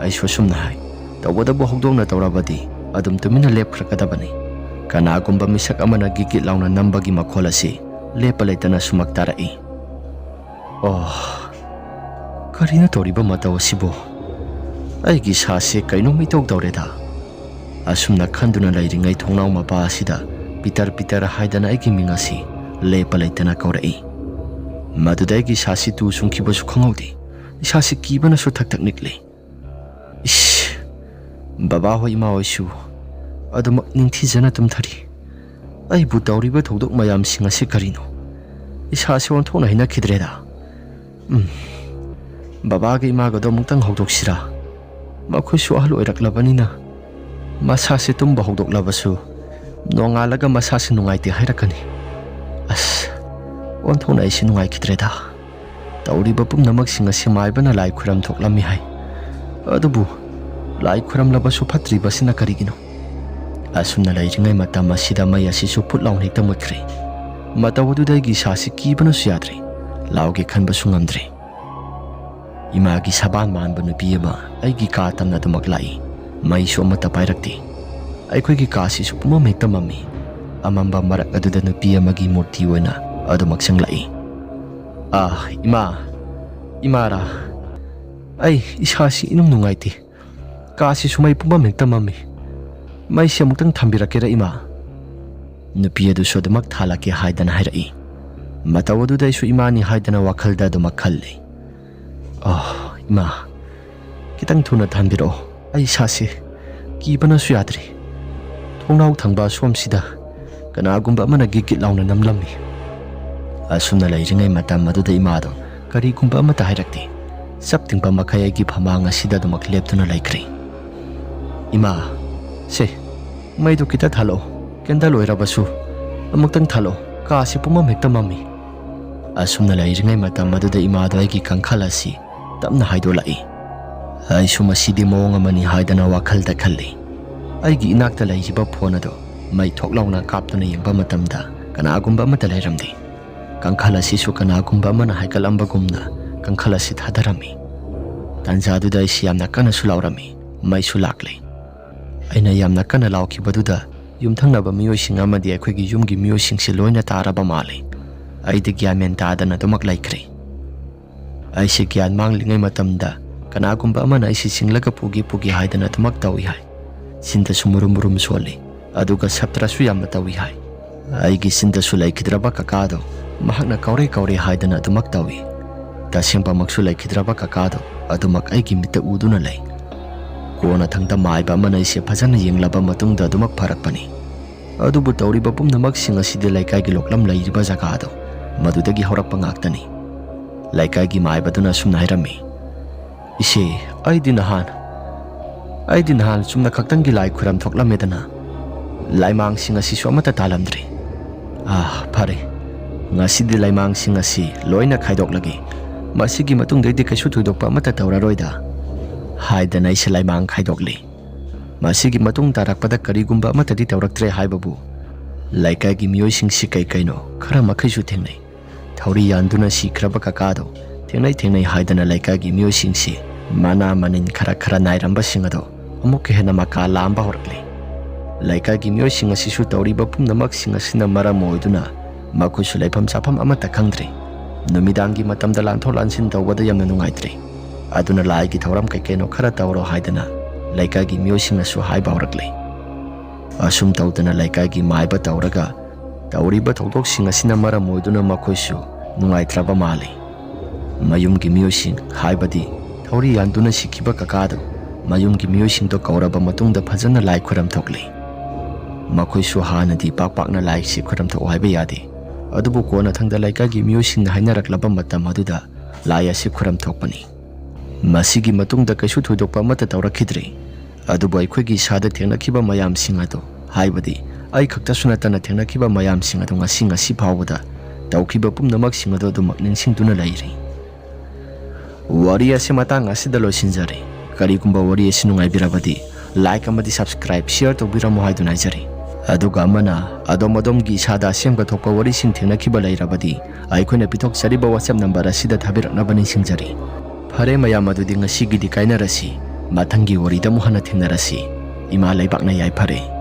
ꯑꯩꯁꯨ ꯑꯁꯨꯝꯅ ꯍꯥꯏ꯫ ꯇꯧꯕꯇꯕꯨ ꯍꯧꯗꯣꯡꯅ ꯇꯧꯔꯕꯗꯤ ꯑꯗꯨꯝ ꯇꯨꯃꯤꯟꯅ ꯂꯦꯞꯈ꯭ꯔꯒꯗꯕꯅꯤ꯫ ꯀꯅꯥꯒꯨꯝꯕ ꯃꯤꯁꯛ ꯑꯃꯅ ꯒꯤꯒꯤꯠ ꯂꯥꯎꯅ ꯅꯝꯕꯒꯤ ꯃꯈꯣꯜ ꯑꯁꯤ ꯂꯦꯞꯄ ꯂꯩꯇꯅ ꯁꯨꯃꯛ ꯇꯥꯔꯛꯏ꯫ ꯑꯣ ꯀꯔꯤꯅꯣ ꯇꯧꯔꯤꯕ ꯃꯇꯧ ꯑꯁꯤꯕꯨ? ꯑꯩꯒꯤ ꯁꯥꯁꯦ ꯀꯩꯅꯣꯝ ꯏꯇꯧ ꯇꯧꯔꯦꯗ꯫ ꯑꯁꯨꯝꯅ ꯈꯟꯗꯨꯅ ꯂꯩꯔꯤꯉꯩ ꯊꯣꯡꯅꯥꯎ ꯃꯄꯥ ꯑꯁꯤꯗ ꯄꯤꯇꯔ ꯄꯤꯇꯔ ꯍꯥꯏꯗꯅ ꯑꯩꯒꯤ ꯃꯤꯡ ꯑꯁꯤ ꯂꯦꯞꯄ ꯂꯩꯇꯅ ꯀꯧꯔꯛꯏ꯫ ꯃꯗꯨꯗ ꯑꯩꯒꯤ ꯏꯁꯥꯁꯤ ꯇꯨ ꯆꯨꯡꯈꯤꯕꯁꯨ ꯈꯪꯍꯧꯗꯦ꯫ ꯏꯁꯥꯁꯤ ꯀꯤꯕꯅꯁꯨ ꯊꯛ ꯊꯛ ꯅꯤꯛꯂꯤ꯫ ꯏꯁ ꯕꯕꯥꯍꯣꯏ ꯏꯃꯥꯍꯣꯏꯁꯨ ꯑꯗꯨꯃꯛ ꯅꯤꯡꯊꯤꯖꯅ ꯇꯨꯝꯊꯔꯤ꯫ ꯑꯩꯕꯨ ꯇꯧꯔꯤꯕ ꯊꯧꯗꯣꯛ ꯃꯌꯥꯝꯁꯤꯡ ꯑꯁꯤ ꯀꯔꯤꯅꯣ? ꯏꯁꯥꯁꯤ ꯑꯣꯟꯊꯣꯛꯅ ꯍꯩꯅꯈꯤꯗ꯭ꯔꯦꯗ꯫ ꯕꯕꯥꯒ ꯏꯃꯥꯒꯗꯣ ꯑꯃꯨꯛꯇꯪ ꯍꯧꯗꯣꯛꯁꯤꯔꯥ? ꯃꯈꯣꯏꯁꯨ ꯑꯍꯜ ꯑꯣꯏꯔꯛꯂꯕꯅꯤꯅ ꯃꯁꯥꯁꯤ ꯇꯨꯝꯕ ꯍꯧꯗꯣꯛꯂꯕꯁꯨ ꯅꯣꯡꯉꯥꯜꯂꯒ ꯃꯁꯥꯁꯤ ꯅꯨꯡꯉꯥꯏꯇꯦ ꯍꯥꯏꯔꯛꯀꯅꯤ꯫ ꯑꯁ ꯑꯣꯟꯊꯣꯛꯅ ꯑꯩꯁꯤ ꯅꯨꯡꯉꯥꯏꯈꯤꯗ꯭ꯔꯦꯗ꯫ ꯇꯧꯔꯤꯕ ꯄꯨꯝꯅꯃꯛꯁꯤꯡ ꯑꯁꯤ ꯃꯥꯏꯕꯅ ꯂꯥꯏ ꯈꯨꯔꯝ ꯊꯣꯛꯂꯝꯃꯤ ꯍꯥꯏ꯫ ꯑꯗꯨꯕꯨ ꯂꯥꯏ ꯈꯨꯔꯝꯂꯕꯁꯨ ꯐꯠꯇ꯭ꯔꯤꯕꯁꯤꯅ ꯀꯔꯤꯒꯤꯅꯣ? ꯑꯁꯨꯝꯅ ꯂꯩꯔꯤꯉꯩ ꯃꯇꯝ ꯑꯁꯤꯗ ꯃꯩ ꯑꯁꯤꯁꯨ ꯐꯨꯠ ꯂꯥꯎꯅ ꯍꯦꯛꯇ ꯃꯨꯠꯈ꯭ꯔꯦ꯫ ꯃꯇꯧ ꯑꯗꯨꯗ ꯑꯩꯒꯤ ꯏꯁꯥꯁꯤ ꯀꯤꯕꯅꯁꯨ ꯌꯥꯗ꯭ꯔꯦ꯫ ꯂꯥꯎꯒꯦ ꯈꯟꯕꯁꯨ ꯉꯝꯗ꯭ꯔꯦ꯫ ꯏꯃꯥꯒꯤ ꯁꯕꯥꯟ ꯃꯥꯟꯕ ꯅꯨꯄꯤ ꯑꯃ ꯑꯩꯒꯤ ꯀꯥ ꯇꯝꯅ ꯑꯗꯨꯃꯛ ꯂꯥꯛꯏ꯫ ꯃꯩꯁꯨ ꯑꯃꯠꯇ ꯄꯥꯏꯔꯛꯇꯦ꯫ ꯑꯩꯈꯣꯏꯒꯤ ꯀꯥꯁꯤꯁꯨ ꯄꯨꯝꯃꯝ ꯍꯦꯛꯇ ꯃꯝꯃꯤ꯫ ꯑꯃꯝꯕ ꯃꯔꯛ ꯑꯗꯨꯗ ꯅꯨꯄꯤ ꯑꯃꯒꯤ ꯃꯨꯔꯇꯤ ꯑꯣꯏꯅ ꯑꯗꯨꯃꯛ ꯆꯪꯂꯛꯏ꯫ ꯏꯃꯥꯔꯥ? ꯑꯩ ꯏꯁꯥꯁꯤ ꯏꯅꯨꯡ ꯅꯨꯡꯉꯥꯏꯇꯦ꯫ ꯀꯥꯁꯤꯁꯨ ꯃꯩ ꯄꯨꯝꯃꯝ ꯍꯦꯛꯇ ꯃꯝꯃꯤ꯫ ꯃꯩꯁꯤ ꯑꯃꯨꯛꯇꯪ ꯊꯝꯕꯤꯔꯛꯀꯦꯔꯥ ꯏꯃꯥ? ꯅꯨꯄꯤ ꯑꯗꯨꯁꯨ ꯑꯗꯨꯃꯛ ꯊꯥꯜꯂꯛꯀꯦ ꯍꯥꯏꯗꯅ ꯍꯥꯏꯔꯛꯏ꯫ ꯃꯇꯧ ꯑꯗꯨꯗ ꯑꯩꯁꯨ ꯏꯃꯥꯅꯤ ꯍꯥꯏꯗꯅ ꯋꯥꯈꯜꯗ ꯑꯗꯨꯃꯛ ꯈꯜꯂꯤ꯫ ꯏꯃꯥ ꯈꯤꯇꯪ ꯊꯨꯅ ꯊꯥꯟꯕꯤꯔꯛꯑꯣ꯫ ꯑꯩ ꯏꯁꯥꯁꯤ ꯀꯤꯕꯅꯁꯨ ꯌꯥꯗ꯭ꯔꯤ꯫ ꯊꯣꯡꯅꯥꯎ ꯊꯪꯕ ꯑꯁꯣꯝꯁꯤꯗ ꯀꯅꯥꯒꯨꯝꯕ ꯑꯃꯅ ꯒꯤꯒꯤꯠ ꯂꯥꯎꯅ ꯅꯝꯂꯝꯃꯤ꯫ ꯑꯁꯨꯝꯅ ꯂꯩꯔꯤꯉꯩ ꯃꯇꯝ ꯑꯗꯨꯗ ꯏꯃꯥꯗꯣ ꯀꯔꯤꯒꯨꯝꯕ ꯑꯃꯠꯇ ꯍꯥꯏꯔꯛꯇꯦ꯫ ꯆꯞ ꯇꯤꯡꯕ ꯃꯈꯩ ꯑꯩꯒꯤ ꯐꯃꯥꯡ ꯑꯁꯤꯗ ꯑꯗꯨꯃꯛ ꯂꯦꯞꯇꯨꯅ ꯂꯩꯈ꯭ꯔꯦ꯫ ꯏꯃꯥ ꯁꯦ ꯃꯩꯗꯨ ꯈꯤꯇ ꯊꯥꯜꯂꯛꯑꯣ꯫ ꯀꯦꯟꯗꯜ ꯑꯣꯏꯔꯕꯁꯨ ꯑꯃꯨꯛꯇꯪ ꯊꯥꯜꯂꯛꯑꯣ꯫ ꯀꯥꯁꯤ ꯄꯨꯝꯃꯝ ꯍꯦꯛꯇ ꯃꯝꯃꯤ꯫ ꯑꯁꯨꯝꯅ ꯂꯩꯔꯤꯉꯩ ꯃꯇꯝ ꯑꯗꯨꯗ ꯏꯃꯥꯗꯣ ꯑꯩꯒꯤ ꯀꯥꯡꯈꯜ ꯑꯁꯤ ꯇꯞꯅ ꯍꯥꯏꯗꯣꯛꯂꯛꯏ꯫ ꯑꯩꯁꯨ ꯃꯁꯤꯗꯤ ꯃꯑꯣꯡ ꯑꯃꯅꯤ ꯍꯥꯏꯗꯅ ꯋꯥꯈꯜꯗ ꯈꯜꯂꯤ꯫ ꯑꯩꯒꯤꯏꯅꯥꯛꯇ ꯂꯩꯔꯤꯕ ꯐꯣꯟ ꯑꯗꯣ ꯃꯩ ꯊꯣꯛ ꯂꯥꯎꯅ ꯀꯥꯞꯇꯨꯅ ꯌꯦꯡꯕ ꯃꯇꯝꯗ ꯀꯅꯥꯒꯨꯝꯕ ꯑꯃꯠꯇ ꯂꯩꯔꯝꯗꯦ꯫ ꯀꯥꯡꯈꯜ ꯑꯁꯤꯁꯨ ꯀꯅꯥꯒꯨꯝꯕ ꯑꯃꯅ ꯍꯥꯏꯒꯠꯂꯝꯕꯒꯨꯝꯅ ꯀꯥꯡꯈꯜ ꯑꯁꯤ ꯊꯥꯗꯔꯝꯃꯤ꯫ ꯇꯥꯟꯖꯥꯗꯨꯗ ꯑꯩꯁꯤ ꯌꯥꯝꯅ ꯀꯟꯅꯁꯨ ꯂꯥꯎꯔꯝꯃꯤ꯫ ꯃꯩꯁꯨ ꯂꯥꯛꯂꯦ꯫ ꯑꯩꯅ ꯌꯥꯝꯅ ꯀꯟꯅ ꯂꯥꯎꯈꯤꯕꯗꯨꯗ ꯌꯨꯝꯊꯪꯅꯕ ꯃꯤꯑꯣꯏꯁꯤꯡ ꯑꯃꯗꯤ ꯑꯩꯈꯣꯏꯒꯤ ꯌꯨꯝꯒꯤ ꯃꯤꯑꯣꯏꯁꯤꯡꯁꯤ ꯂꯣꯏꯅ ꯇꯥꯔꯕ ꯃꯥꯜꯂꯤ꯫ ꯑꯩꯗꯤ ꯒ꯭ꯌꯥꯟ ꯃꯦꯟ ꯇꯥꯗꯅ ꯑꯗꯨꯃꯛ ꯂꯩꯈ꯭ꯔꯦ꯫ ꯑꯩꯁꯤ ꯒ꯭ꯌꯥꯟ ꯃꯥꯡꯂꯤꯉꯩ ꯃꯇꯝꯗ ꯀꯅꯥꯒꯨꯝꯕ ꯑꯃꯅ ꯑꯩꯁꯤ ꯆꯤꯡꯂꯒ ꯄꯨꯒꯦ ꯍꯥꯏꯗꯅ ꯑꯗꯨꯃꯛ ꯇꯧꯏ ꯍꯥꯏ꯫ ꯆꯤꯟꯗꯁꯨ ꯃꯨꯔꯨꯝ ꯃꯨꯔꯨꯝ ꯁꯣꯜꯂꯤ꯫ ꯑꯗꯨꯒ ꯁꯞꯇ꯭ꯔꯁꯨ ꯌꯥꯝꯅ ꯇꯧꯏ ꯍꯥꯏ꯫ ꯑꯩꯒꯤ ꯆꯤꯟꯗꯁꯨ ꯂꯩꯈꯤꯗ꯭ꯔꯕ ꯀꯀꯥꯗꯣ ꯃꯍꯥꯛꯅ ꯀꯧꯔꯦ ꯍꯥꯏꯗꯅ ꯑꯗꯨꯃꯛ ꯇꯧꯏ꯫ ꯇꯁꯦꯡꯕꯃꯛꯁꯨ ꯂꯩꯈꯤꯗ꯭ꯔꯕ ꯀꯀꯥꯗꯣ ꯑꯗꯨꯃꯛ ꯑꯩꯒꯤ ꯃꯤꯠꯇ ꯎꯗꯨꯅ ꯂꯩ꯫ ꯀꯣꯟꯅꯊꯪꯗ ꯃꯥꯏꯕ ꯑꯃꯅ ꯑꯩꯁꯦ ꯐꯖꯅ ꯌꯦꯡꯂꯕ ꯃꯇꯨꯡꯗ ꯑꯗꯨꯃꯛ ꯐꯔꯛꯄꯅꯤ꯫ ꯑꯗꯨꯕꯨ ꯇꯧꯔꯤꯕ ꯄꯨꯝꯅꯃꯛꯁꯤꯡ ꯑꯁꯤꯗꯤ ꯂꯩꯀꯥꯏꯒꯤ ꯂꯣꯛꯂꯝ ꯂꯩꯔꯤꯕ ꯖꯒꯥꯗꯣ ꯃꯗꯨꯗꯒꯤ ꯍꯧꯔꯛꯄ ꯉꯥꯛꯇꯅꯤ꯫ ꯂꯩꯀꯥꯏꯒꯤ ꯃꯥꯏꯕꯗꯨꯅ ꯑꯁꯨꯝꯅ ꯍꯥꯏꯔꯝꯃꯤ꯫ ꯏꯆꯦ ꯑꯩꯗꯤ ꯅꯍꯥꯟ ꯆꯨꯝꯅ ꯈꯛꯇꯪꯒꯤ ꯂꯥꯏ ꯈꯨꯔꯝ ꯊꯣꯛꯂꯝꯃꯦꯗꯅ ꯂꯥꯏꯃꯥꯡꯁꯤꯡ ꯑꯁꯤꯁꯨ ꯑꯃꯠꯇ ꯇꯥꯜꯂꯝꯗ꯭ꯔꯤ꯫ ꯐꯔꯦ ꯉꯁꯤꯗꯤ ꯂꯥꯏꯃꯥꯡꯁꯤꯡ ꯑꯁꯤ ꯂꯣꯏꯅ ꯈꯥꯏꯗꯣꯛꯂꯒꯦ꯫ ꯃꯁꯤꯒꯤ ꯃꯇꯨꯡꯗꯩꯗꯤ ꯀꯩꯁꯨ ꯊꯣꯏꯗꯣꯛꯄ ꯑꯃꯠꯇ ꯇꯧꯔꯔꯣꯏꯗ ꯍꯥꯏꯗꯅ ꯑꯩꯁꯦ ꯂꯥꯏꯃꯥꯡ ꯈꯥꯏꯗꯣꯛꯂꯤ꯫ ꯃꯁꯤꯒꯤ ꯃꯇꯨꯡ ꯇꯥꯔꯛꯄꯗ ꯀꯔꯤꯒꯨꯝꯕ ꯑꯃꯠꯇꯗꯤ ꯇꯧꯔꯛꯇ꯭ꯔꯦ ꯍꯥꯏꯕꯕꯨ ꯂꯩꯀꯥꯏꯒꯤ ꯃꯤꯑꯣꯏꯁꯤꯡꯁꯤ ꯀꯩꯅꯣ ꯈꯔ ꯃꯈꯩꯁꯨ ꯊꯦꯡꯅꯩ꯫ ꯊꯧꯔꯤ ꯌꯥꯟꯗꯨꯅ ꯁꯤꯈ꯭ꯔꯕ ꯀꯀꯥꯗꯣ ꯊꯦꯡꯅꯩ ꯍꯥꯏꯗꯅ ꯂꯩꯀꯥꯏꯒꯤ ꯃꯤꯑꯣꯏꯁꯤꯡꯁꯤ ꯃꯅꯥ ꯃꯅꯤꯟ ꯈꯔ ꯅꯥꯏꯔꯝꯕꯁꯤꯡ ꯑꯗꯣ ꯑꯃꯨꯛꯀ ꯍꯦꯟꯅ ꯃꯀꯥ ꯂꯥꯝꯕ ꯍꯧꯔꯛꯂꯤ꯫ ꯂꯩꯀꯥꯏꯒꯤ ꯃꯤꯑꯣꯏꯁꯤꯡ ꯑꯁꯤꯁꯨ ꯇꯧꯔꯤꯕ ꯄꯨꯝꯅꯃꯛꯁꯤꯡ ꯑꯁꯤꯅ ꯃꯔꯝ ꯑꯣꯏꯗꯨꯅ ꯃꯈꯣꯏꯁꯨ ꯂꯩꯐꯝ ꯆꯥꯐꯝ ꯑꯃꯠꯇ ꯈꯪꯗ꯭ꯔꯦ꯫ ꯅꯨꯃꯤꯗꯥꯡꯒꯤ ꯃꯇꯝꯗ ꯂꯥꯟꯊꯣꯛ ꯂꯥꯟꯁꯤꯟ ꯇꯧꯕꯗ ꯌꯥꯝꯅ ꯅꯨꯡꯉꯥꯏꯇ꯭ꯔꯦ꯫ ꯑꯗꯨꯅ ꯂꯥꯏꯒꯤ ꯊꯧꯔꯝ ꯀꯩꯅꯣ ꯈꯔ ꯇꯧꯔꯣ ꯍꯥꯏꯗꯅ ꯂꯩꯀꯥꯏꯒꯤ ꯃꯤꯑꯣꯏꯁꯤꯡꯅꯁꯨ ꯍꯥꯏꯕ ꯍꯧꯔꯛꯂꯦ꯫ ꯑꯁꯨꯝ ꯇꯧꯗꯅ ꯂꯩꯀꯥꯏꯒꯤ ꯃꯥꯏꯕ ꯇꯧꯔꯒ ꯇꯧꯔꯤꯕ ꯊꯧꯗꯣꯛꯁꯤꯡ ꯑꯁꯤꯅ ꯃꯔꯝ ꯑꯣꯏꯗꯨꯅ ꯃꯈꯣꯏꯁꯨ ꯅꯨꯡꯉꯥꯏꯇ꯭ꯔꯕ ꯃꯥꯜꯂꯤ꯫ ꯃꯌꯨꯝꯒꯤ ꯃꯤꯑꯣꯏꯁꯤꯡ ꯍꯥꯏꯕꯗꯤ ꯊꯧꯔꯤ ꯌꯥꯟꯗꯨꯅ ꯁꯤꯈꯤꯕ ꯀꯀꯥꯗꯣ ꯃꯌꯨꯝꯒꯤ ꯃꯤꯑꯣꯏꯁꯤꯡꯗꯣ ꯀꯧꯔꯕ ꯃꯇꯨꯡꯗ ꯐꯖꯅ ꯂꯥꯏ ꯈꯨꯔꯝ ꯊꯣꯛꯂꯤ꯫ ꯃꯈꯣꯏꯁꯨ ꯍꯥꯟꯅꯗꯤ ꯄꯥꯛꯅ ꯂꯥꯏꯁꯤ ꯈꯨꯔꯝ ꯊꯣꯛꯑꯣ ꯍꯥꯏꯕ ꯌꯥꯗꯦ꯫ ꯑꯗꯨꯕꯨ ꯀꯣꯟꯅꯊꯪꯗ ꯂꯩꯀꯥꯏꯒꯤ ꯃꯤꯑꯣꯏꯁꯤꯡꯅ ꯍꯥꯏꯅꯔꯛꯂꯕ ꯃꯇꯝ ꯑꯗꯨꯗ ꯂꯥꯏ ꯑꯁꯤ ꯈꯨꯔꯝ ꯊꯣꯛꯄꯅꯤ꯫ ꯃꯁꯤꯒꯤ ꯃꯇꯨꯡꯗ ꯀꯩꯁꯨ ꯊꯣꯏꯗꯣꯛꯄ ꯑꯃꯠꯇ ꯇꯧꯔꯛꯈꯤꯗ꯭ꯔꯦ꯫ ꯑꯗꯨꯕꯨ ꯑꯩꯈꯣꯏꯒꯤ ꯏꯁꯥꯗ ꯊꯦꯡꯅꯈꯤꯕ ꯃꯌꯥꯝꯁꯤꯡ ꯑꯗꯣ ꯍꯥꯏꯕꯗꯤ ꯑꯩ ꯈꯛꯇꯁꯨ ꯅꯠꯇꯅ ꯊꯦꯡꯅꯈꯤꯕ ꯃꯌꯥꯝꯁꯤꯡ ꯑꯗꯣ ꯉꯁꯤ ꯐꯥꯎꯕꯗ ꯇꯧꯈꯤꯕ ꯄꯨꯝꯅꯃꯛꯁꯤꯡ ꯑꯗꯣ ꯑꯗꯨꯃꯛ ꯅꯤꯡꯁꯤꯡꯗꯨꯅ ꯂꯩꯔꯤ꯫ ꯋꯥꯔꯤ ꯑꯁꯤ ꯃꯇꯥꯡ ꯑꯁꯤꯗ ꯂꯣꯏꯁꯤꯟꯖꯔꯦ꯫ ꯀꯔꯤꯒꯨꯝꯕ ꯋꯥꯔꯤ ꯑꯁꯤ ꯅꯨꯡꯉꯥꯏꯕꯤꯔꯕꯗꯤ ꯂꯥꯏꯛ ꯑꯃꯗꯤ ꯁꯕꯁꯀ꯭ꯔꯥꯏꯕ ꯁꯤꯌꯔ ꯇꯧꯕꯤꯔꯝꯃꯨ ꯍꯥꯏꯗꯨꯅ ꯍꯥꯏꯖꯔꯤ꯫ ꯑꯗꯨꯒ ꯑꯃꯅ ꯑꯗꯣꯝꯒꯤ ꯏꯁꯥꯗ ꯑꯁꯦꯡꯕ ꯊꯣꯛꯄ ꯋꯥꯔꯤꯁꯤꯡ ꯊꯦꯡꯅꯈꯤꯕ ꯂꯩꯔꯕꯗꯤ ꯑꯩꯈꯣꯏꯅ ꯄꯤꯊꯣꯛꯆꯔꯤꯕ WhatsApp ꯅꯝꯕꯔ ꯑꯁꯤꯗ ꯊꯥꯕꯤꯔꯛꯅꯕ ꯅꯤꯡꯁꯤꯡꯖꯔꯤ꯫ ꯐꯔꯦ ꯃꯌꯥꯝ, ꯑꯗꯨꯗꯤ ꯉꯁꯤꯒꯤꯗꯤ ꯀꯥꯏꯅꯔꯁꯤ꯫ ꯃꯊꯪꯒꯤ ꯋꯥꯔꯤꯗ ꯑꯃꯨꯛ ꯍꯟꯅ ꯊꯦꯡꯅꯔꯁꯤ꯫ ꯏꯃꯥ ꯂꯩꯕꯥꯛꯅ ꯌꯥꯏꯐꯔꯦ꯫